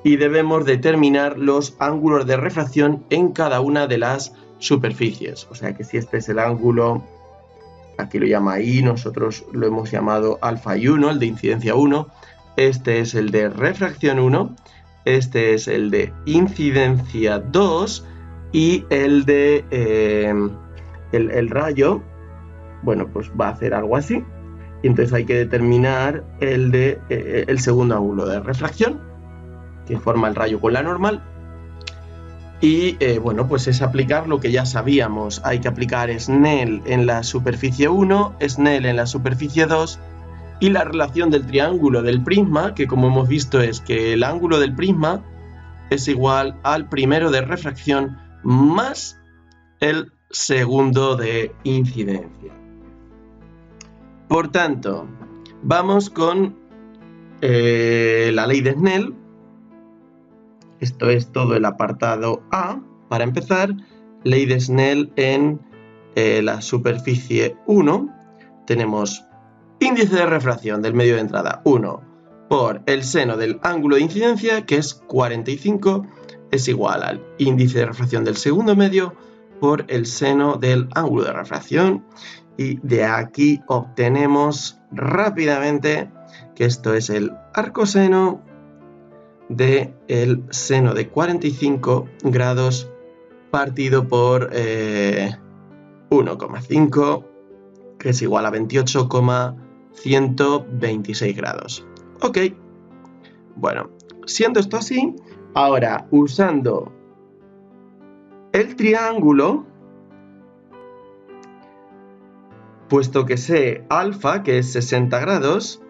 y debemos determinar los ángulos de refracción en cada una de las superficies, o sea que si este es el ángulo, aquí lo llama I, nosotros lo hemos llamado alfa y 1, el de incidencia 1, este es el de refracción 1, este es el de incidencia 2 y el de el rayo, bueno, pues va a hacer algo así, y entonces hay que determinar el segundo ángulo de refracción, que forma el rayo con la normal. Y bueno, pues es aplicar lo que ya sabíamos. Hay que aplicar Snell en la superficie 1, Snell en la superficie 2 y la relación del triángulo del prisma, que como hemos visto es que el ángulo del prisma es igual al primero de refracción más el segundo de incidencia. Por tanto, vamos con la ley de Snell. Esto es todo el apartado A. Para empezar, ley de Snell en la superficie 1. Tenemos índice de refracción del medio de entrada 1 por el seno del ángulo de incidencia, que es 45, es igual al índice de refracción del segundo medio por el seno del ángulo de refracción. Y de aquí obtenemos rápidamente que esto es el arcoseno del seno de 45 grados partido por 1,5, que es igual a 28,126 grados. Ok, bueno, siendo esto así, ahora usando el triángulo, puesto que sé alfa, que es 60 grados,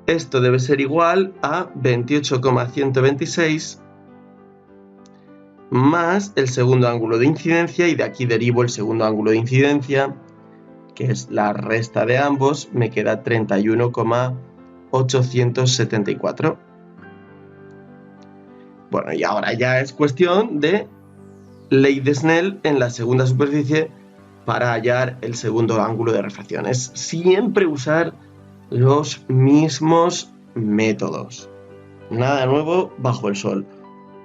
esto debe ser igual a 28,126 más el segundo ángulo de incidencia, y de aquí derivo el segundo ángulo de incidencia, que es la resta de ambos, me queda 31,874. Bueno, y ahora ya es cuestión de ley de Snell en la segunda superficie para hallar el segundo ángulo de refracción. Es siempre usar los mismos métodos. Nada nuevo bajo el sol.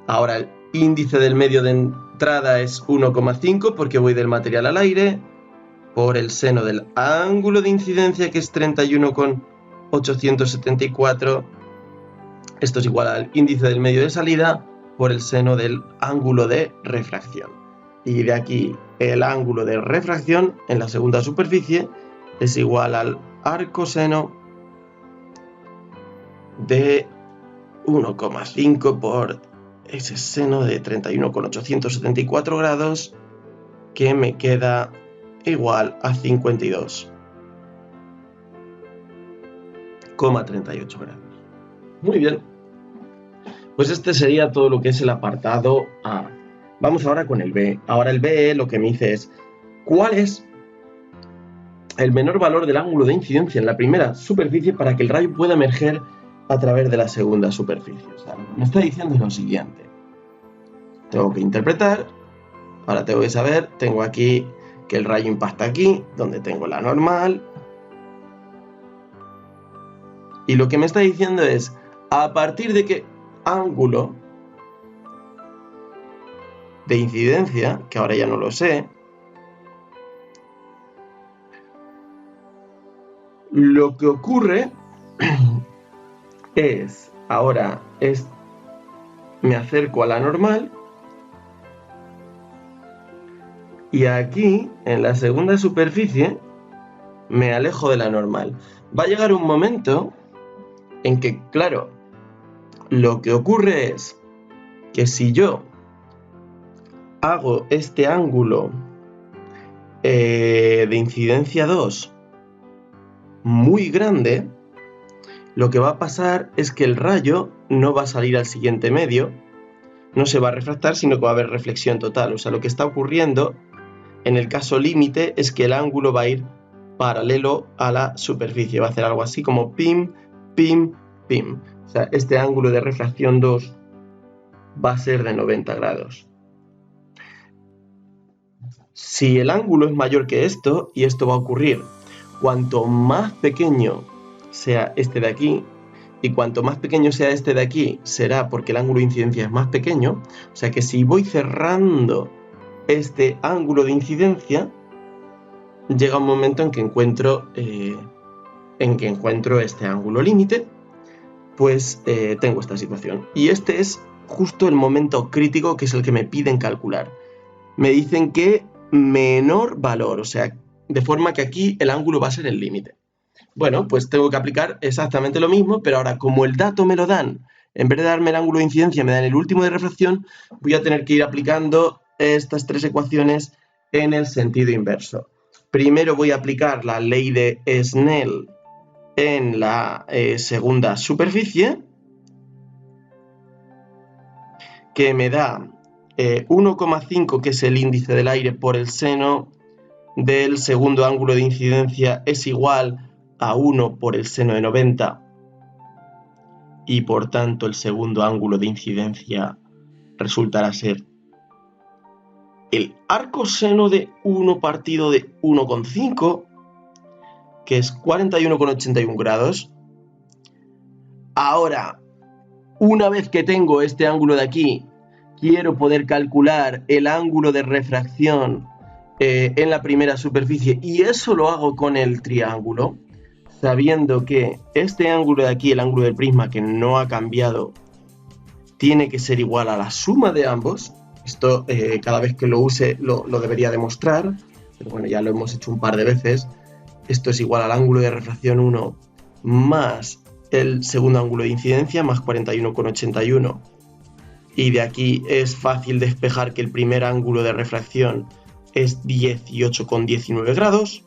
Ahora el índice del medio de entrada es 1,5 porque voy del material al aire, por el seno del ángulo de incidencia, que es 31,874. Esto es igual al índice del medio de salida por el seno del ángulo de refracción. Y de aquí el ángulo de refracción en la segunda superficie es igual al arcoseno de 1,5 por ese seno de 31,874 grados, que me queda igual a 52,38 grados. Muy bien, pues este sería todo lo que es el apartado A. Vamos ahora con el B. Ahora el B lo que me dice es ¿cuál es el menor valor del ángulo de incidencia en la primera superficie para que el rayo pueda emerger a través de la segunda superficie? O sea, me está diciendo lo siguiente. Tengo que interpretar, ahora tengo que saber, tengo aquí que el rayo impacta aquí, donde tengo la normal. Y lo que me está diciendo es, a partir de qué ángulo de incidencia, que ahora ya no lo sé, lo que ocurre es, ahora me acerco a la normal, y aquí, en la segunda superficie, me alejo de la normal. Va a llegar un momento en que, claro, lo que ocurre es que si yo hago este ángulo de incidencia 2 muy grande, lo que va a pasar es que el rayo no va a salir al siguiente medio, no se va a refractar, sino que va a haber reflexión total. O sea, lo que está ocurriendo en el caso límite es que el ángulo va a ir paralelo a la superficie. Va a hacer algo así como pim, pim, pim. O sea, este ángulo de refracción 2 va a ser de 90 grados. Si el ángulo es mayor que esto, y esto va a ocurrir cuanto más pequeño sea este de aquí, y cuanto más pequeño sea este de aquí, será porque el ángulo de incidencia es más pequeño. O sea que si voy cerrando este ángulo de incidencia, llega un momento en que encuentro este ángulo límite, pues tengo esta situación. Y este es justo el momento crítico, que es el que me piden calcular. Me dicen que menor valor, o sea, de forma que aquí el ángulo va a ser el límite. Bueno, pues tengo que aplicar exactamente lo mismo, pero ahora como el dato me lo dan, en vez de darme el ángulo de incidencia, me dan el último de refracción, voy a tener que ir aplicando estas tres ecuaciones en el sentido inverso. Primero voy a aplicar la ley de Snell en la segunda superficie, que me da 1,5, que es el índice del aire, por el seno del segundo ángulo de incidencia es igual a 1 por el seno de 90, y por tanto el segundo ángulo de incidencia resultará ser el arcoseno de 1 partido de 1,5, que es 41,81 grados. Ahora, una vez que tengo este ángulo de aquí, quiero poder calcular el ángulo de refracción en la primera superficie, y eso lo hago con el triángulo, sabiendo que este ángulo de aquí, el ángulo del prisma, que no ha cambiado, tiene que ser igual a la suma de ambos. Esto cada vez que lo use lo debería demostrar, pero bueno, ya lo hemos hecho un par de veces. Esto es igual al ángulo de refracción 1 más el segundo ángulo de incidencia, más 41,81. Y de aquí es fácil despejar que el primer ángulo de refracción es 18,19 grados.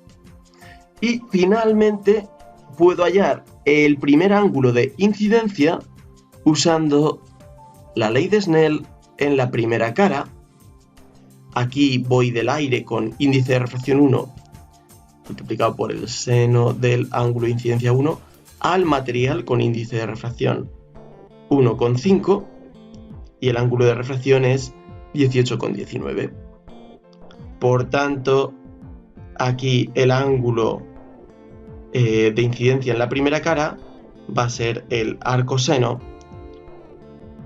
Y finalmente puedo hallar el primer ángulo de incidencia usando la ley de Snell en la primera cara. Aquí voy del aire con índice de refracción 1 multiplicado por el seno del ángulo de incidencia 1 al material con índice de refracción 1,5, y el ángulo de refracción es 18,19. Por tanto, aquí el ángulo de incidencia en la primera cara va a ser el arcoseno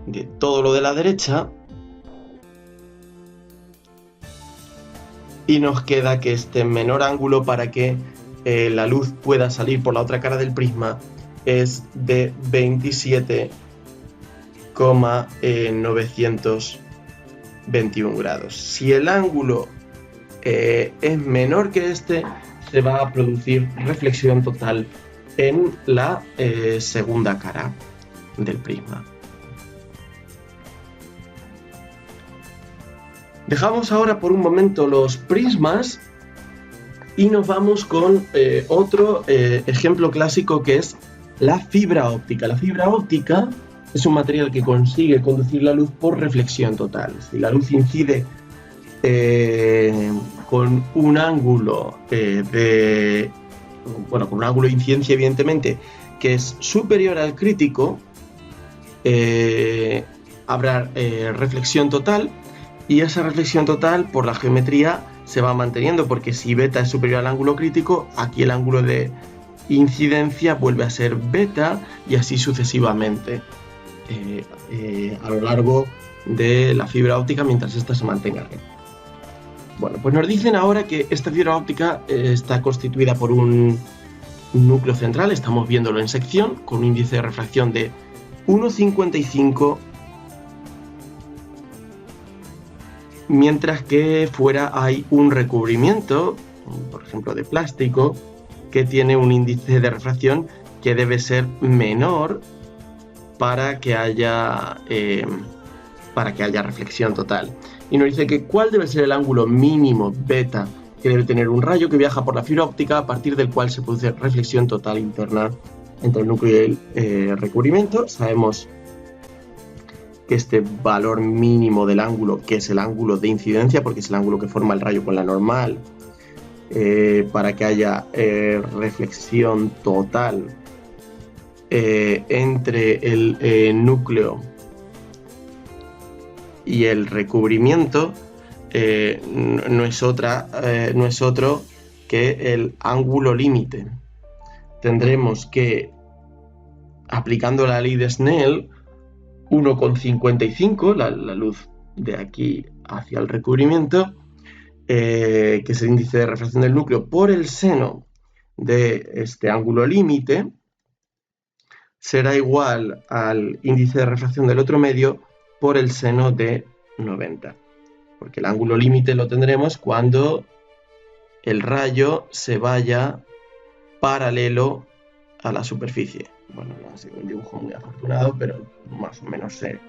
de todo lo de la derecha, y nos queda que este menor ángulo para que la luz pueda salir por la otra cara del prisma es de 27,921 grados. Si el ángulo es menor que este, se va a producir reflexión total en la segunda cara del prisma. Dejamos ahora por un momento los prismas y nos vamos con otro ejemplo clásico, que es la fibra óptica. La fibra óptica es un material que consigue conducir la luz por reflexión total. Si la luz incide con un ángulo con un ángulo de incidencia, evidentemente, que es superior al crítico, habrá reflexión total, y esa reflexión total por la geometría se va manteniendo, porque si beta es superior al ángulo crítico, aquí el ángulo de incidencia vuelve a ser beta, y así sucesivamente a lo largo de la fibra óptica mientras ésta se mantenga recta. Bueno, pues nos dicen ahora que esta fibra óptica está constituida por un núcleo central, estamos viéndolo en sección, con un índice de refracción de 1,55, mientras que fuera hay un recubrimiento, por ejemplo de plástico, que tiene un índice de refracción que debe ser menor para que haya reflexión total. Y nos dice que cuál debe ser el ángulo mínimo beta que debe tener un rayo que viaja por la fibra óptica, a partir del cual se produce reflexión total interna entre el núcleo y el recubrimiento. Sabemos que este valor mínimo del ángulo, que es el ángulo de incidencia, porque es el ángulo que forma el rayo con la normal, para que haya reflexión total entre el núcleo y el recubrimiento, no es otro que el ángulo límite. Tendremos que, aplicando la ley de Snell, 1,55, la luz de aquí hacia el recubrimiento, que es el índice de refracción del núcleo, por el seno de este ángulo límite, será igual al índice de refracción del otro medio por el seno de 90. Porque el ángulo límite lo tendremos cuando el rayo se vaya paralelo a la superficie. Bueno, no ha sido un dibujo muy afortunado, pero más o menos se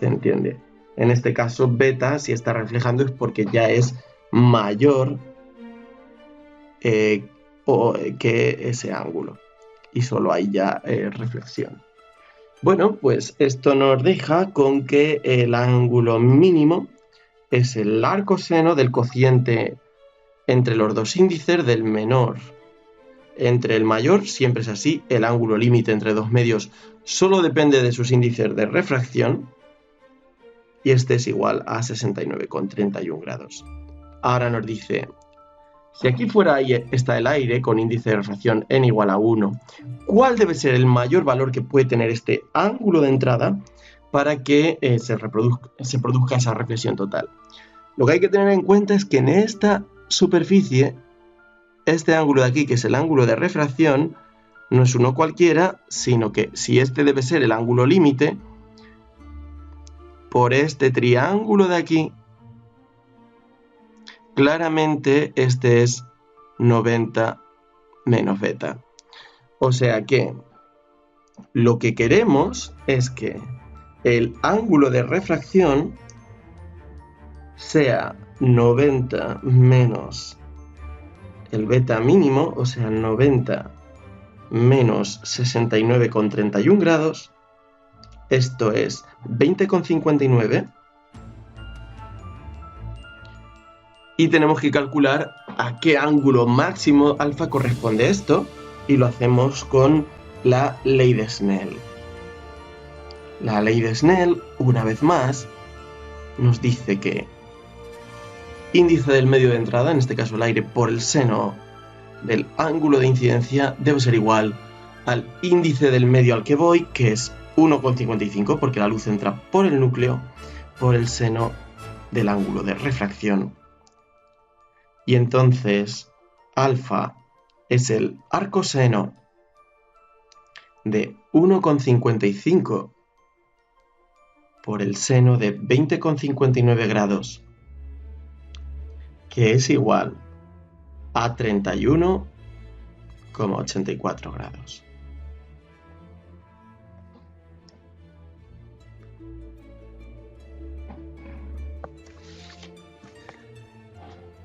entiende. En este caso, beta, si está reflejando, es porque ya es mayor que ese ángulo. Y solo hay ya reflexión. Bueno, pues esto nos deja con que el ángulo mínimo es el arcoseno del cociente entre los dos índices del menor entre el mayor, siempre es así, el ángulo límite entre dos medios solo depende de sus índices de refracción y este es igual a 69,31 grados. Ahora nos dice, si aquí fuera está el aire con índice de refracción n igual a 1, ¿cuál debe ser el mayor valor que puede tener este ángulo de entrada para que se produzca esa reflexión total? Lo que hay que tener en cuenta es que en esta superficie, este ángulo de aquí, que es el ángulo de refracción, no es uno cualquiera, sino que si este debe ser el ángulo límite, por este triángulo de aquí, claramente este es 90 menos beta. O sea que lo que queremos es que el ángulo de refracción sea 90 menos el beta mínimo, o sea 90 menos 69,31 grados, esto es 20,59, y tenemos que calcular a qué ángulo máximo alfa corresponde esto, y lo hacemos con la ley de Snell. La ley de Snell, una vez más, nos dice que índice del medio de entrada, en este caso el aire, por el seno del ángulo de incidencia debe ser igual al índice del medio al que voy, que es 1,55, porque la luz entra por el núcleo, por el seno del ángulo de refracción. Y entonces alfa es el arcoseno de 1,55 por el seno de 20,59 grados, que es igual a 31,84 grados.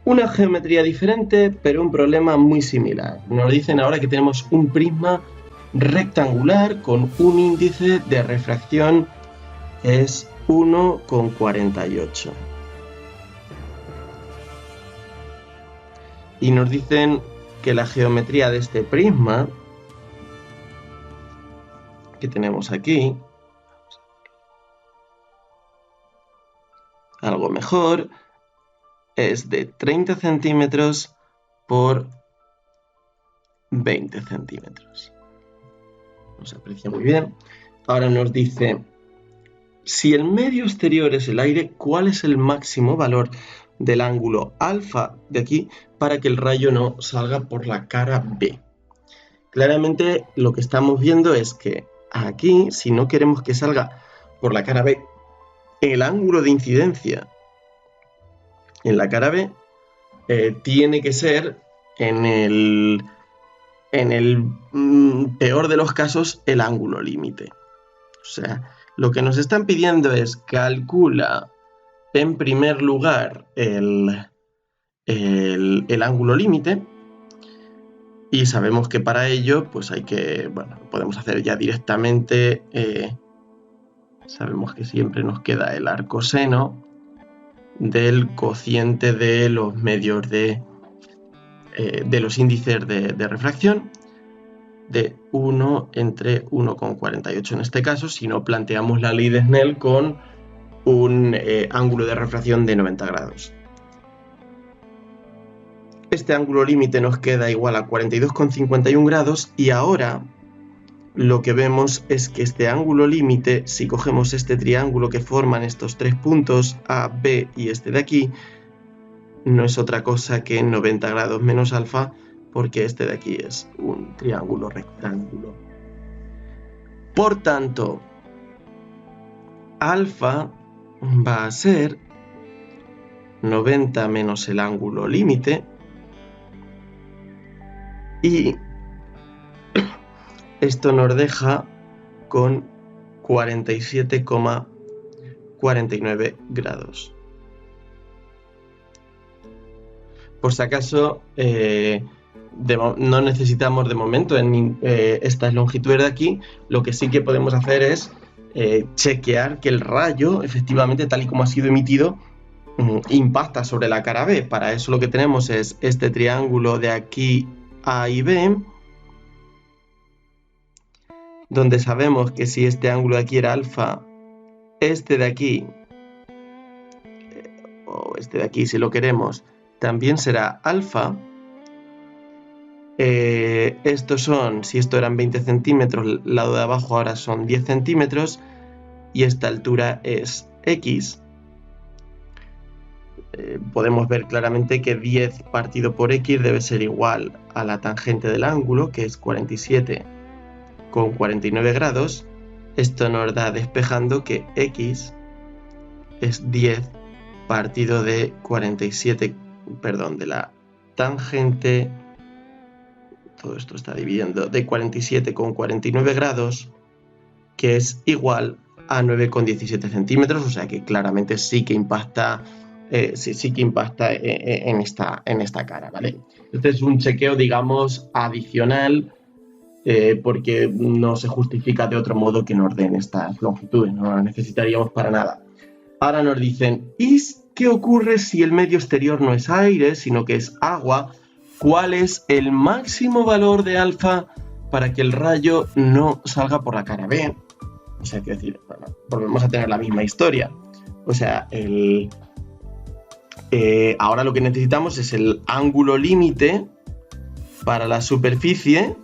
Una geometría diferente, pero un problema muy similar. Nos dicen ahora que tenemos un prisma rectangular con un índice de refracción es 1,48. Y nos dicen que la geometría de este prisma que tenemos aquí, algo mejor, es de 30 centímetros por 20 centímetros. No se aprecia muy bien. Ahora nos dice, si el medio exterior es el aire, ¿cuál es el máximo valor del ángulo alfa de aquí para que el rayo no salga por la cara B? Claramente lo que estamos viendo es que aquí, si no queremos que salga por la cara B, el ángulo de incidencia en la cara B tiene que ser en el peor de los casos el ángulo límite. O sea, lo que nos están pidiendo es calcula en primer lugar el ángulo límite, y sabemos que para ello pues hay que, bueno, podemos hacer ya directamente, sabemos que siempre nos queda el arcoseno del cociente de los medios de de los índices de refracción de 1 entre 1,48 en este caso, si no planteamos la ley de Snell con un ángulo de refracción de 90 grados. Este ángulo límite nos queda igual a 42,51 grados y ahora lo que vemos es que este ángulo límite, si cogemos este triángulo que forman estos tres puntos A, B y este de aquí, no es otra cosa que 90 grados menos alfa, porque este de aquí es un triángulo rectángulo. Por tanto, alfa va a ser 90 menos el ángulo límite y esto nos deja con 47,49 grados. Por si acaso, no necesitamos de momento estas longitudes de aquí. Lo que sí que podemos hacer es chequear que el rayo, efectivamente, tal y como ha sido emitido, impacta sobre la cara B. Para eso lo que tenemos es este triángulo de aquí A y B, donde sabemos que si este ángulo de aquí era alfa, este de aquí, o este de aquí si lo queremos, también será alfa. Estos son, si esto eran 20 centímetros, el lado de abajo ahora son 10 centímetros y esta altura es X. Podemos ver claramente que 10 partido por X debe ser igual a la tangente del ángulo, que es 47,49 grados. Esto nos da despejando que X es 10 partido de 47, perdón, de la tangente, todo esto está dividiendo, de 47,49 grados, que es igual a 9,17 centímetros, o sea que claramente sí que impacta, en esta cara, ¿vale? Este es un chequeo, digamos, adicional, porque no se justifica de otro modo que nos den estas longitudes, no las necesitaríamos para nada. Ahora nos dicen, ¿y qué ocurre si el medio exterior no es aire, sino que es agua? ¿Cuál es el máximo valor de alfa para que el rayo no salga por la cara B? O sea, quiero decir, bueno, volvemos a tener la misma historia. O sea, ahora lo que necesitamos es el ángulo límite para la superficie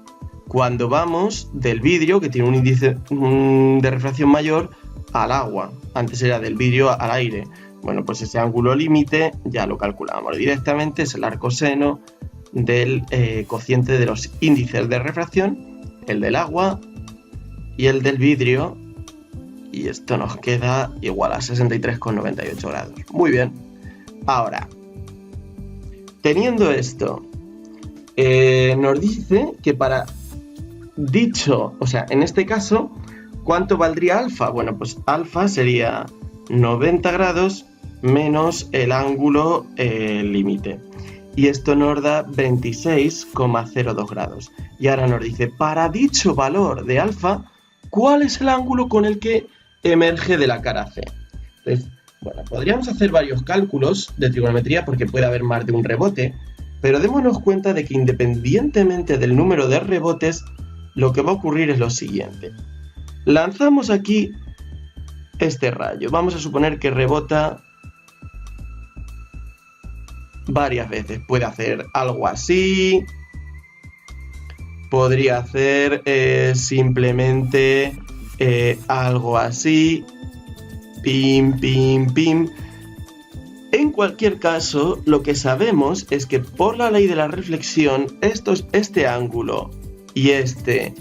cuando vamos del vidrio, que tiene un índice de refracción mayor, al agua. Antes era del vidrio al aire. Bueno, pues ese ángulo límite ya lo calculamos directamente, es el arcoseno del cociente de los índices de refracción, el del agua y el del vidrio, y esto nos queda igual a 63,98 grados. Muy bien. Ahora, teniendo esto, nos dice que para dicho, o sea, en este caso, ¿cuánto valdría alfa? Bueno, pues alfa sería 90 grados menos el ángulo límite. Y esto nos da 26,02 grados. Y ahora nos dice, para dicho valor de alfa, ¿cuál es el ángulo con el que emerge de la cara C? Entonces, bueno, podríamos hacer varios cálculos de trigonometría porque puede haber más de un rebote, pero démonos cuenta de que independientemente del número de rebotes, lo que va a ocurrir es lo siguiente. Lanzamos aquí este rayo. Vamos a suponer que rebota varias veces. Puede hacer algo así. Podría hacer simplemente algo así. Pim, pim, pim. En cualquier caso, lo que sabemos es que por la ley de la reflexión, este ángulo y este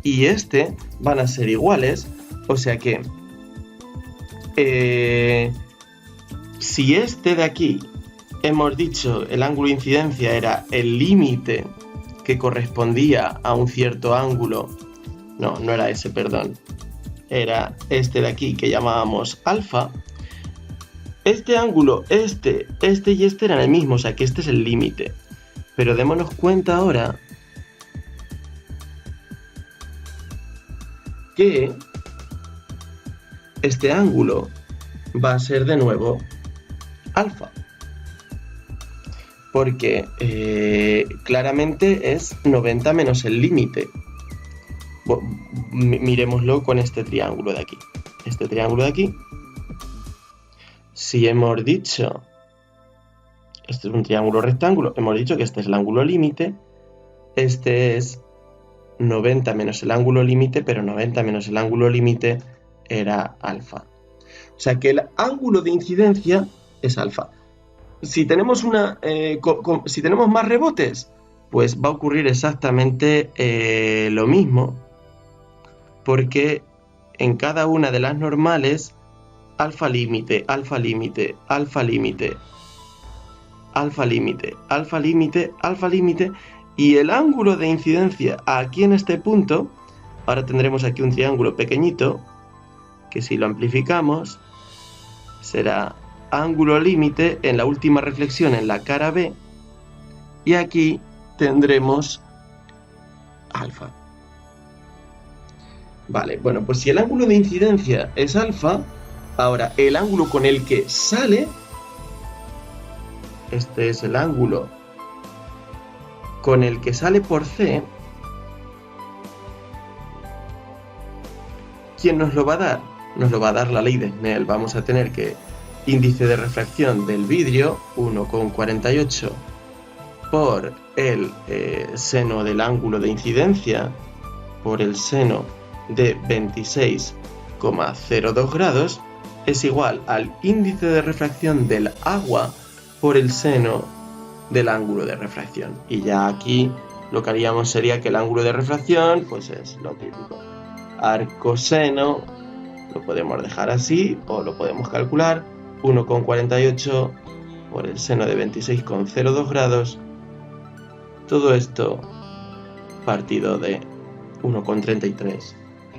y este van a ser iguales. O sea que si este de aquí, hemos dicho, el ángulo de incidencia era el límite que correspondía a un cierto ángulo, no era ese, perdón, era este de aquí que llamábamos alfa, este ángulo, este y este eran el mismo, o sea que este es el límite. Pero démonos cuenta ahora que este ángulo va a ser de nuevo alfa. porque claramente es 90 menos el límite. Miremoslo con este triángulo de aquí. Este triángulo de aquí, si hemos dicho, este es un triángulo rectángulo, hemos dicho que este es el ángulo límite, este es 90 menos el ángulo límite, pero 90 menos el ángulo límite era alfa. O sea que el ángulo de incidencia es alfa. Si tenemos, si tenemos más rebotes, pues va a ocurrir exactamente lo mismo, porque en cada una de las normales, alfa límite, alfa límite, alfa límite, alfa límite, alfa límite, alfa límite, y el ángulo de incidencia aquí en este punto, ahora tendremos aquí un triángulo pequeñito, que si lo amplificamos, será ángulo límite en la última reflexión en la cara B, y aquí tendremos alfa. Vale, bueno, pues si el ángulo de incidencia es alfa, ahora el ángulo con el que sale, este es el ángulo con el que sale por C, ¿quién nos lo va a dar? Nos lo va a dar la ley de Snell. Vamos a tener que índice de refracción del vidrio, 1,48 por el seno del ángulo de incidencia por el seno de 26,02 grados es igual al índice de refracción del agua por el seno del ángulo de refracción. Y ya aquí lo que haríamos sería que el ángulo de refracción, pues es lo típico. Arcoseno, lo podemos dejar así o lo podemos calcular, 1,48 por el seno de 26,02 grados. Todo esto partido de 1,33.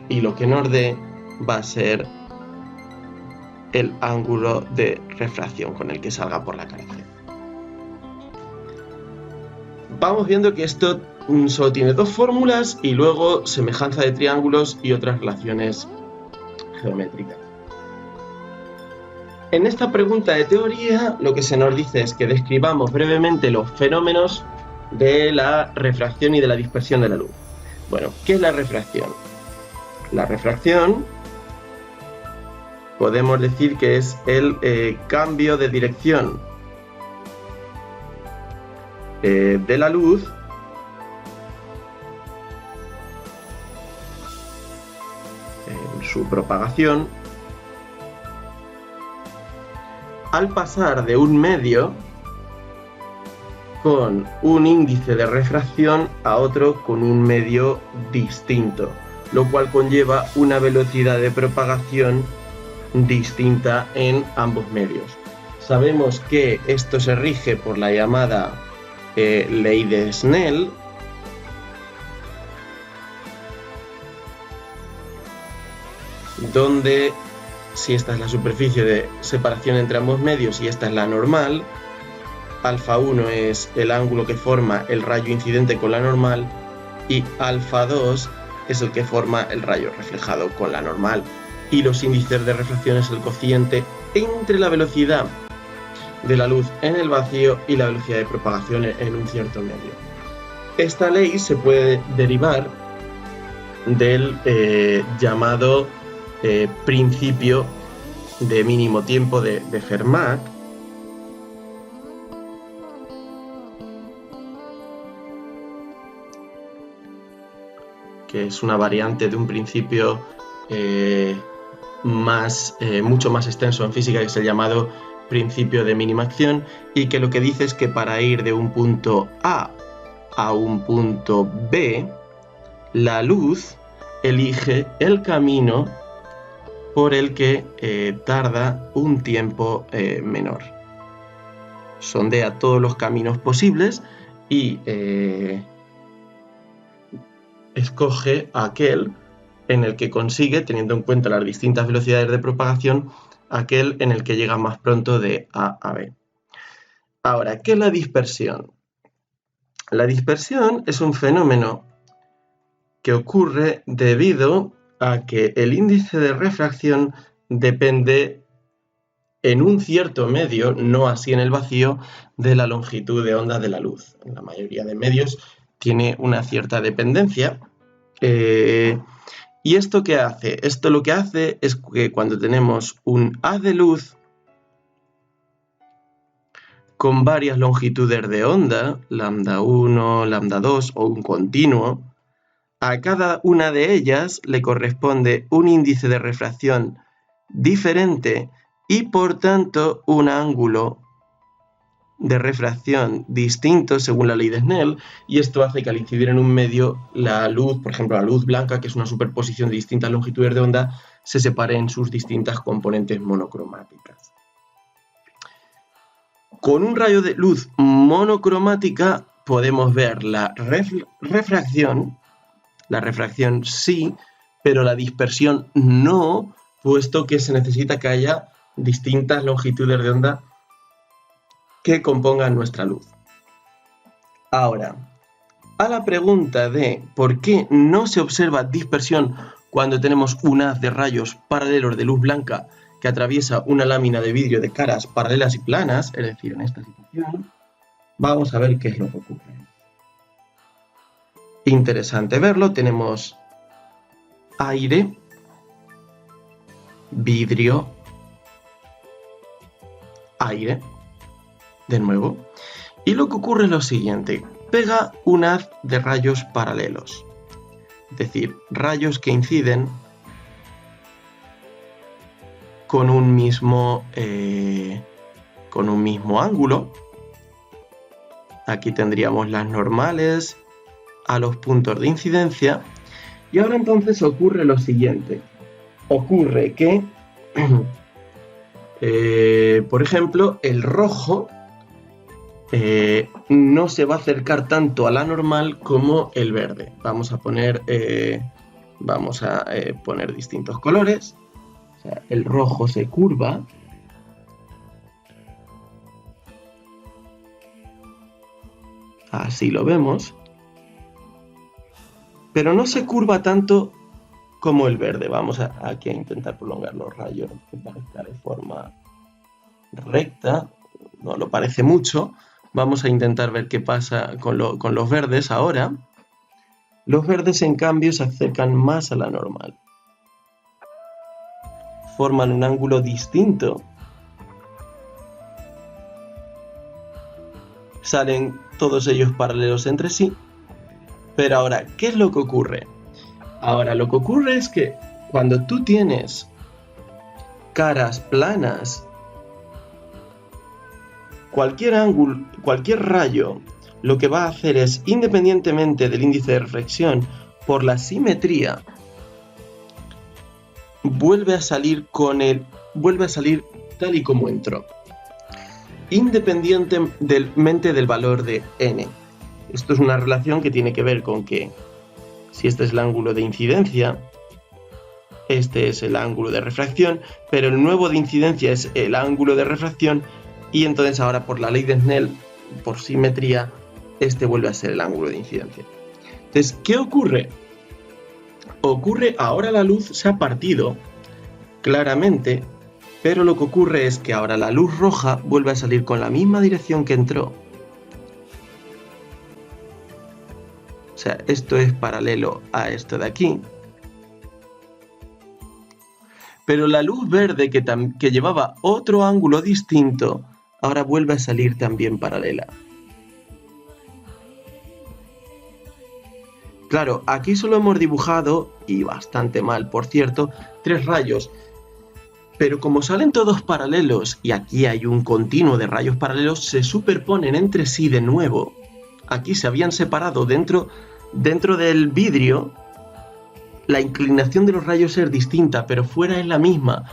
Y lo que nos dé va a ser el ángulo de refracción con el que salga por la cara C. Vamos viendo que esto solo tiene dos fórmulas y luego semejanza de triángulos y otras relaciones geométricas. En esta pregunta de teoría lo que se nos dice es que describamos brevemente los fenómenos de la refracción y de la dispersión de la luz. Bueno, ¿qué es la refracción? La refracción podemos decir que es el cambio de dirección de la luz en su propagación al pasar de un medio con un índice de refracción a otro con un medio distinto, lo cual conlleva una velocidad de propagación distinta en ambos medios. Sabemos que esto se rige por la llamada ley de Snell, donde si esta es la superficie de separación entre ambos medios y esta es la normal, alfa 1 es el ángulo que forma el rayo incidente con la normal y alfa 2 es el que forma el rayo reflejado con la normal, y los índices de refracción es el cociente entre la velocidad de la luz en el vacío y la velocidad de propagación en un cierto medio. Esta ley se puede derivar del llamado principio de mínimo tiempo de Fermat, que es una variante de un principio mucho más extenso en física, que es el llamado principio de mínima acción, y que lo que dice es que para ir de un punto A a un punto B, la luz elige el camino por el que tarda un tiempo menor. Sondea todos los caminos posibles y escoge aquel en el que consigue, teniendo en cuenta las distintas velocidades de propagación, aquel en el que llega más pronto de A a B. Ahora, ¿qué es la dispersión? La dispersión es un fenómeno que ocurre debido a que el índice de refracción depende en un cierto medio, no así en el vacío, de la longitud de onda de la luz. En la mayoría de medios tiene una cierta dependencia. ¿Y esto qué hace? Esto lo que hace es que cuando tenemos un haz de luz con varias longitudes de onda, lambda 1, lambda 2 o un continuo, a cada una de ellas le corresponde un índice de refracción diferente y por tanto un ángulo de refracción distinto según la ley de Snell, y esto hace que al incidir en un medio la luz, por ejemplo la luz blanca, que es una superposición de distintas longitudes de onda, se separe en sus distintas componentes monocromáticas. Con un rayo de luz monocromática podemos ver la refracción sí, pero la dispersión no, puesto que se necesita que haya distintas longitudes de onda que compongan nuestra luz. Ahora, a la pregunta de por qué no se observa dispersión cuando tenemos un haz de rayos paralelos de luz blanca que atraviesa una lámina de vidrio de caras paralelas y planas, es decir, en esta situación, vamos a ver qué es lo que ocurre. Interesante verlo, tenemos aire, vidrio, aire, de nuevo, y lo que ocurre es lo siguiente, pega un haz de rayos paralelos, es decir, rayos que inciden con un mismo ángulo. Aquí tendríamos las normales a los puntos de incidencia, y ahora entonces ocurre lo siguiente, ocurre que por ejemplo el rojo no se va a acercar tanto a la normal como el verde. Vamos a poner distintos colores. O sea, el rojo se curva. Así lo vemos. Pero no se curva tanto como el verde. Vamos aquí a intentar prolongar los rayos que parezca de forma recta. No lo parece mucho. Vamos a intentar ver qué pasa con los verdes ahora. Los verdes, en cambio, se acercan más a la normal. Forman un ángulo distinto. Salen todos ellos paralelos entre sí. Pero ahora, ¿qué es lo que ocurre? Ahora, lo que ocurre es que cuando tú tienes caras planas, cualquier ángulo, cualquier rayo, lo que va a hacer es, independientemente del índice de reflexión, por la simetría, vuelve a salir tal y como entró, independientemente del valor de n. Esto es una relación que tiene que ver con que si este es el ángulo de incidencia, este es el ángulo de refracción, pero el nuevo de incidencia es el ángulo de refracción, y entonces ahora por la ley de Snell, por simetría, este vuelve a ser el ángulo de incidencia. Entonces, ¿qué ocurre? Ahora la luz se ha partido claramente, pero lo que ocurre es que ahora la luz roja vuelve a salir con la misma dirección que entró. O sea, esto es paralelo a esto de aquí. Pero la luz verde que llevaba otro ángulo distinto, ahora vuelve a salir también paralela. Claro, aquí solo hemos dibujado, y bastante mal por cierto, 3 rayos. Pero como salen todos paralelos y aquí hay un continuo de rayos paralelos, se superponen entre sí de nuevo. Aquí se habían separado dentro del vidrio. La inclinación de los rayos es distinta, pero fuera es la misma.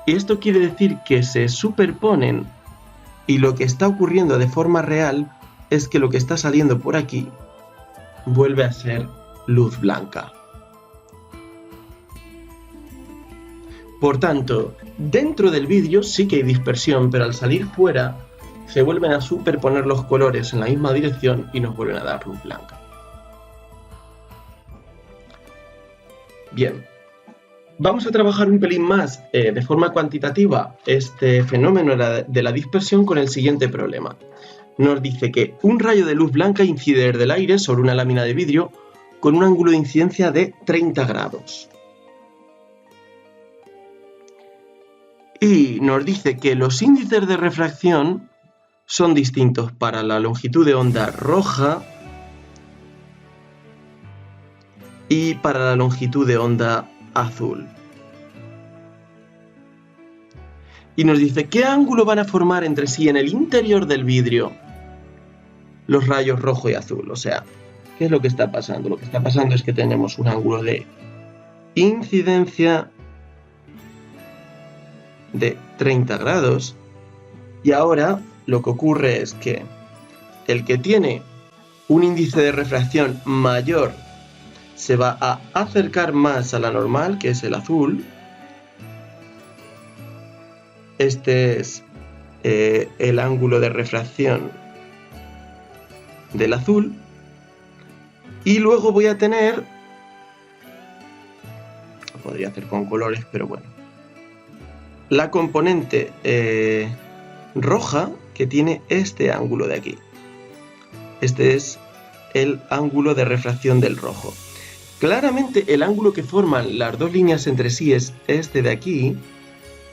Y esto quiere decir que se superponen, y lo que está ocurriendo de forma real es que lo que está saliendo por aquí vuelve a ser luz blanca. Por tanto, dentro del vidrio sí que hay dispersión, pero al salir fuera se vuelven a superponer los colores en la misma dirección y nos vuelven a dar luz blanca. Bien, Vamos a trabajar un pelín más de forma cuantitativa este fenómeno de la dispersión con el siguiente problema. Nos dice que un rayo de luz blanca incide desde el aire sobre una lámina de vidrio con un ángulo de incidencia de 30 grados. Y nos dice que los índices de refracción son distintos para la longitud de onda roja y para la longitud de onda azul. Y nos dice qué ángulo van a formar entre sí en el interior del vidrio los rayos rojo y azul. O sea, ¿qué es lo que está pasando? Lo que está pasando es que tenemos un ángulo de incidencia de 30 grados y ahora lo que ocurre es que el que tiene un índice de refracción mayor se va a acercar más a la normal, que es el azul. Este es el ángulo de refracción del azul. Y luego voy a tener, podría hacer con colores, pero bueno, la componente roja que tiene este ángulo de aquí. Este es el ángulo de refracción del rojo. Claramente el ángulo que forman las dos líneas entre sí es este de aquí,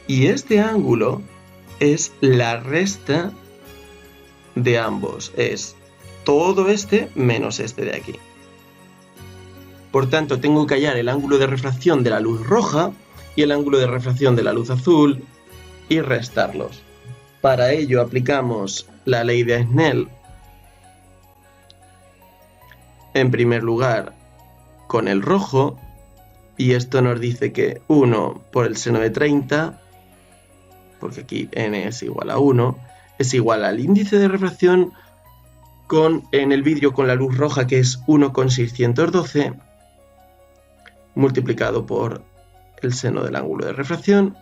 y este ángulo es la resta de ambos, es todo este menos este de aquí. Por tanto, tengo que hallar el ángulo de refracción de la luz roja y el ángulo de refracción de la luz azul y restarlos. Para ello aplicamos la ley de Snell, en primer lugar con el rojo, y esto nos dice que 1 por el seno de 30, porque aquí n es igual a 1, es igual al índice de refracción en el vidrio con la luz roja, que es 1,612, multiplicado por el seno del ángulo de refracción,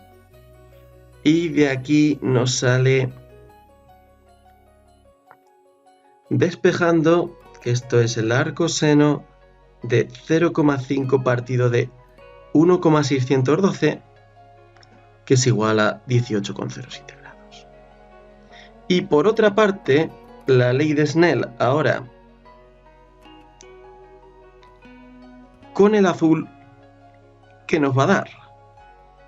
y de aquí nos sale, despejando, que esto es el arcoseno de 0,5 partido de 1,612, que es igual a 18,07 grados. Y por otra parte, la ley de Snell ahora con el azul, ¿qué nos va a dar?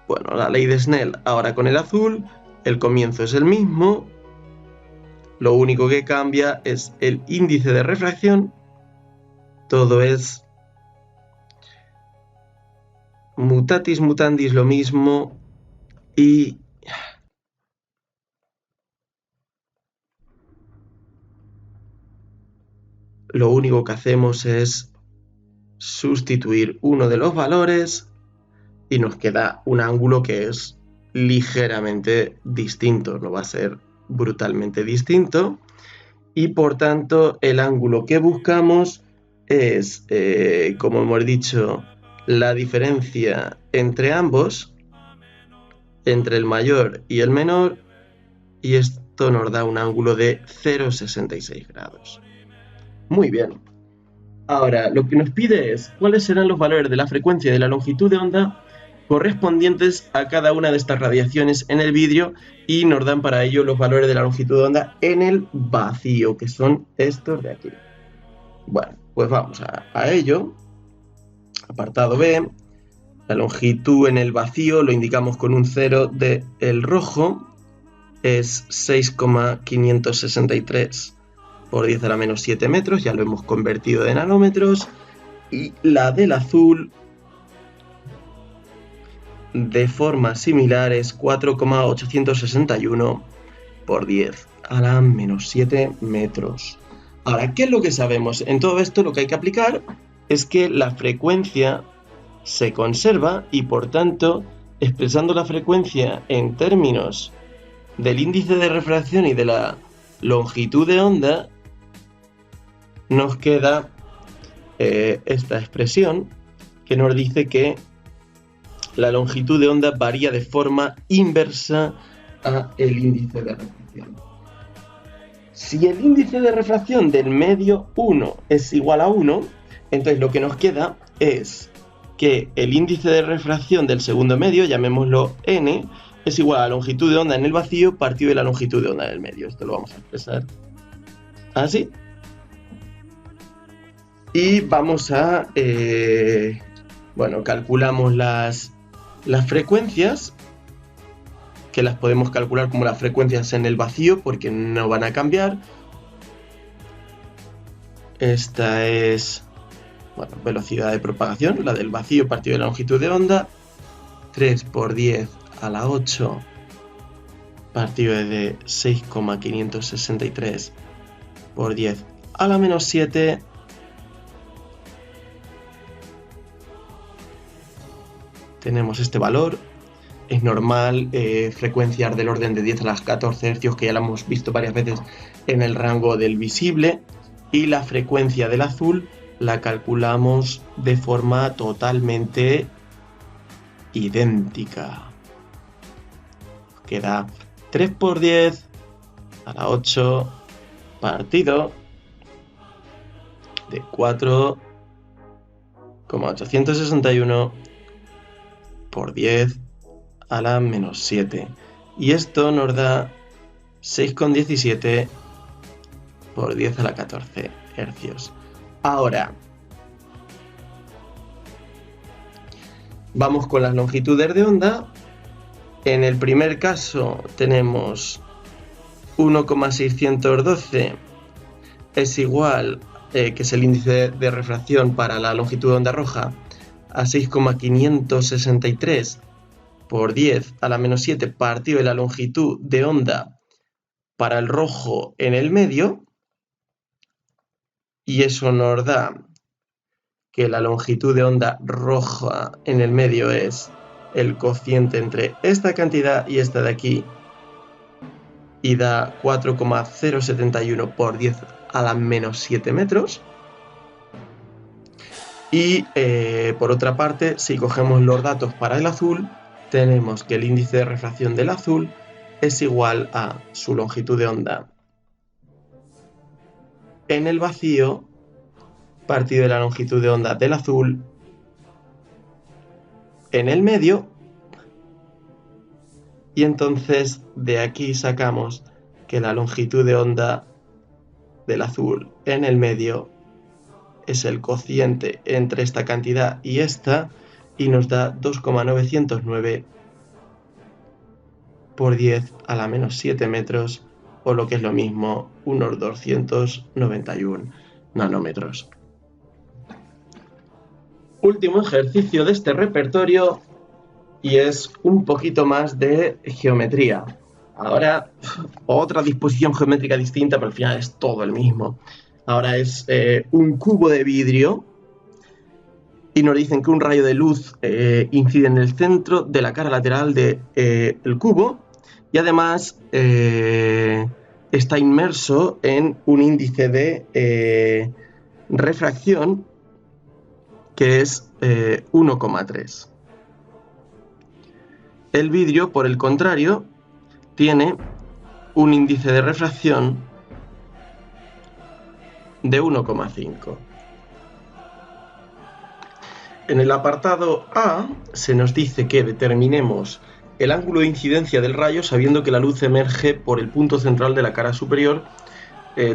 Bueno, la ley de Snell ahora con el azul, el comienzo es el mismo, lo único que cambia es el índice de refracción, todo es mutatis mutandis lo mismo, y lo único que hacemos es sustituir uno de los valores y nos queda un ángulo que es ligeramente distinto, no va a ser brutalmente distinto, y por tanto el ángulo que buscamos es, como hemos dicho, la diferencia entre ambos, entre el mayor y el menor, y esto nos da un ángulo de 0,66 grados. Muy bien. Ahora, lo que nos pide es cuáles serán los valores de la frecuencia y de la longitud de onda correspondientes a cada una de estas radiaciones en el vidrio, y nos dan para ello los valores de la longitud de onda en el vacío, que son estos de aquí. Bueno, pues vamos a ello. Apartado B, la longitud en el vacío lo indicamos con un 0 del rojo, es 6,563 por 10 a la menos 7 metros, ya lo hemos convertido de nanómetros, y la del azul de forma similar es 4,861 por 10 a la menos 7 metros. Ahora, ¿qué es lo que sabemos? En todo esto lo que hay que aplicar es que la frecuencia se conserva y por tanto, expresando la frecuencia en términos del índice de refracción y de la longitud de onda, nos queda esta expresión que nos dice que la longitud de onda varía de forma inversa a el índice de refracción. Si el índice de refracción del medio 1 es igual a 1, entonces lo que nos queda es que el índice de refracción del segundo medio, llamémoslo n, es igual a la longitud de onda en el vacío partido de la longitud de onda en el medio. Esto lo vamos a expresar así. Y vamos a... bueno, calculamos las frecuencias, que las podemos calcular como las frecuencias en el vacío porque no van a cambiar. Esta es, bueno, velocidad de propagación, la del vacío partido de la longitud de onda, 3 por 10 a la 8 partido de 6,563 por 10 a la menos 7 tenemos este valor. Es normal, frecuencias del orden de 10 a las 14 Hz, que ya la hemos visto varias veces en el rango del visible, y la frecuencia del azul la calculamos de forma totalmente idéntica. Queda 3 por 10 a la 8 partido de 4,861 por 10 a la menos 7. Y esto nos da 6,17 por 10 a la 14 hercios. Ahora, vamos con las longitudes de onda. En el primer caso tenemos 1,612 es igual, que es el índice de refracción para la longitud de onda roja, a 6,563 por 10 a la menos 7 partido de la longitud de onda para el rojo en el medio, y eso nos da que la longitud de onda roja en el medio es el cociente entre esta cantidad y esta de aquí, y da 4,071 por 10 a la menos 7 metros. Y por otra parte, si cogemos los datos para el azul, tenemos que el índice de refracción del azul es igual a su longitud de onda en el vacío partido de la longitud de onda del azul en el medio, y entonces de aquí sacamos que la longitud de onda del azul en el medio es el cociente entre esta cantidad y esta, y nos da 2,909 por 10 a la menos 7 metros, o lo que es lo mismo, unos 291 nanómetros. Último ejercicio de este repertorio, y es un poquito más de geometría. Ahora, otra disposición geométrica distinta, pero al final es todo el mismo. Ahora es un cubo de vidrio, y nos dicen que un rayo de luz incide en el centro de la cara lateral del cubo, y además está inmerso en un índice de refracción que es 1,3. El vidrio, por el contrario, tiene un índice de refracción de 1,5. En el apartado A se nos dice que determinemos el ángulo de incidencia del rayo sabiendo que la luz emerge por el punto central de la cara superior,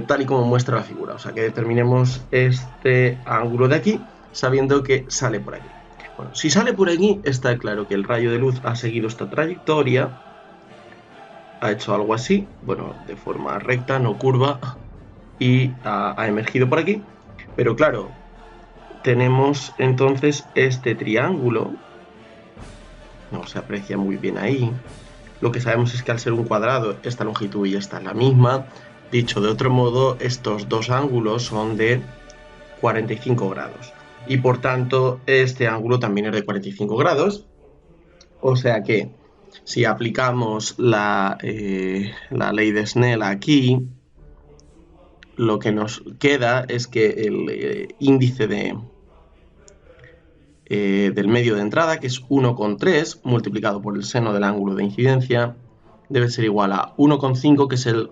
tal y como muestra la figura. O sea, que determinemos este ángulo de aquí sabiendo que sale por aquí. Bueno, si sale por aquí, está claro que el rayo de luz ha seguido esta trayectoria, ha hecho algo así, bueno, de forma recta, no curva, y ha emergido por aquí. Pero claro, tenemos entonces este triángulo, no se aprecia muy bien ahí. Lo que sabemos es que al ser un cuadrado, esta longitud y esta es la misma. Dicho de otro modo, estos dos ángulos son de 45 grados. Y por tanto, este ángulo también es de 45 grados. O sea que, si aplicamos la ley de Snell aquí, lo que nos queda es que el índice del medio de entrada, que es 1,3 multiplicado por el seno del ángulo de incidencia, debe ser igual a 1,5, que es el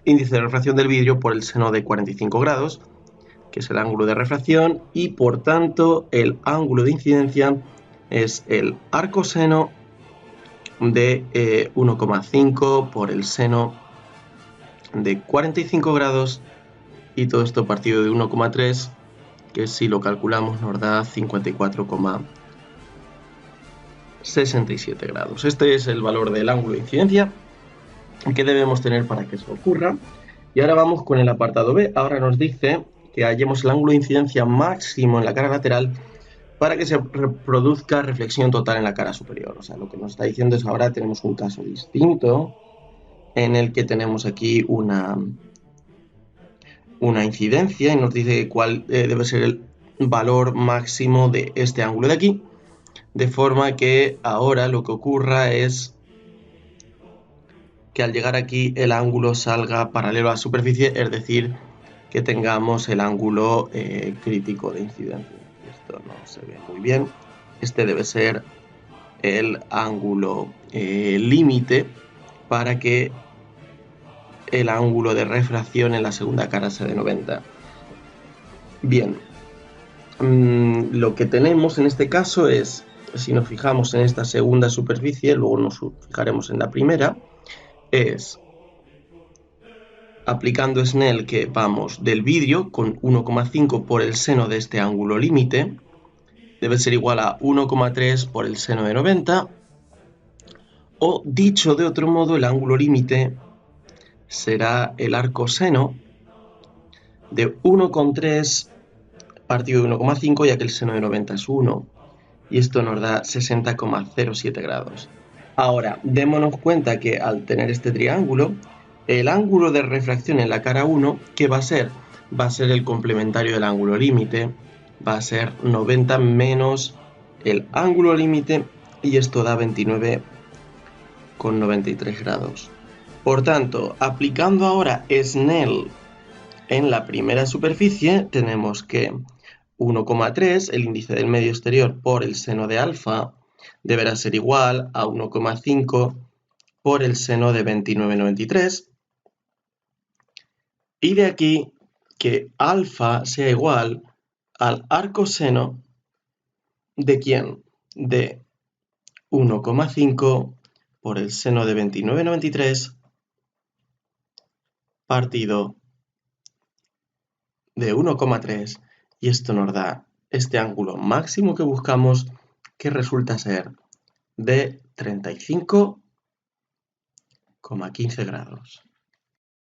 índice de refracción del vidrio, por el seno de 45 grados, que es el ángulo de refracción, y por tanto el ángulo de incidencia es el arcoseno de 1,5 por el seno de 45 grados, y todo esto partido de 1,3, que si lo calculamos nos da 54,67 grados. Este es el valor del ángulo de incidencia que debemos tener para que eso ocurra. Y ahora vamos con el apartado B. Ahora nos dice que hallemos el ángulo de incidencia máximo en la cara lateral para que se produzca reflexión total en la cara superior. O sea, lo que nos está diciendo es ahora tenemos un caso distinto en el que tenemos aquí una incidencia y nos dice cuál debe ser el valor máximo de este ángulo de aquí, de forma que ahora lo que ocurra es que al llegar aquí el ángulo salga paralelo a la superficie, es decir, que tengamos el ángulo crítico de incidencia. Esto no se ve muy bien. Este debe ser el ángulo límite para que el ángulo de refracción en la segunda cara sea de 90. Bien, lo que tenemos en este caso es, si nos fijamos en esta segunda superficie, luego nos fijaremos en la primera, es aplicando Snell que vamos del vidrio con 1,5 por el seno de este ángulo límite, debe ser igual a 1,3 por el seno de 90, o dicho de otro modo, el ángulo límite será el arcoseno de 1,3 partido de 1,5, ya que el seno de 90 es 1, y esto nos da 60,07 grados. Ahora, démonos cuenta que al tener este triángulo, el ángulo de refracción en la cara 1, ¿qué va a ser? Va a ser el complementario del ángulo límite, va a ser 90 menos el ángulo límite, y esto da 29,93 grados. Por tanto, aplicando ahora Snell en la primera superficie, tenemos que 1,3, el índice del medio exterior por el seno de alfa, deberá ser igual a 1,5 por el seno de 29,93. Y de aquí que alfa sea igual al arcoseno de ¿quién? De 1,5 por el seno de 29,93 partido de 1,3, y esto nos da este ángulo máximo que buscamos, que resulta ser de 35,15 grados.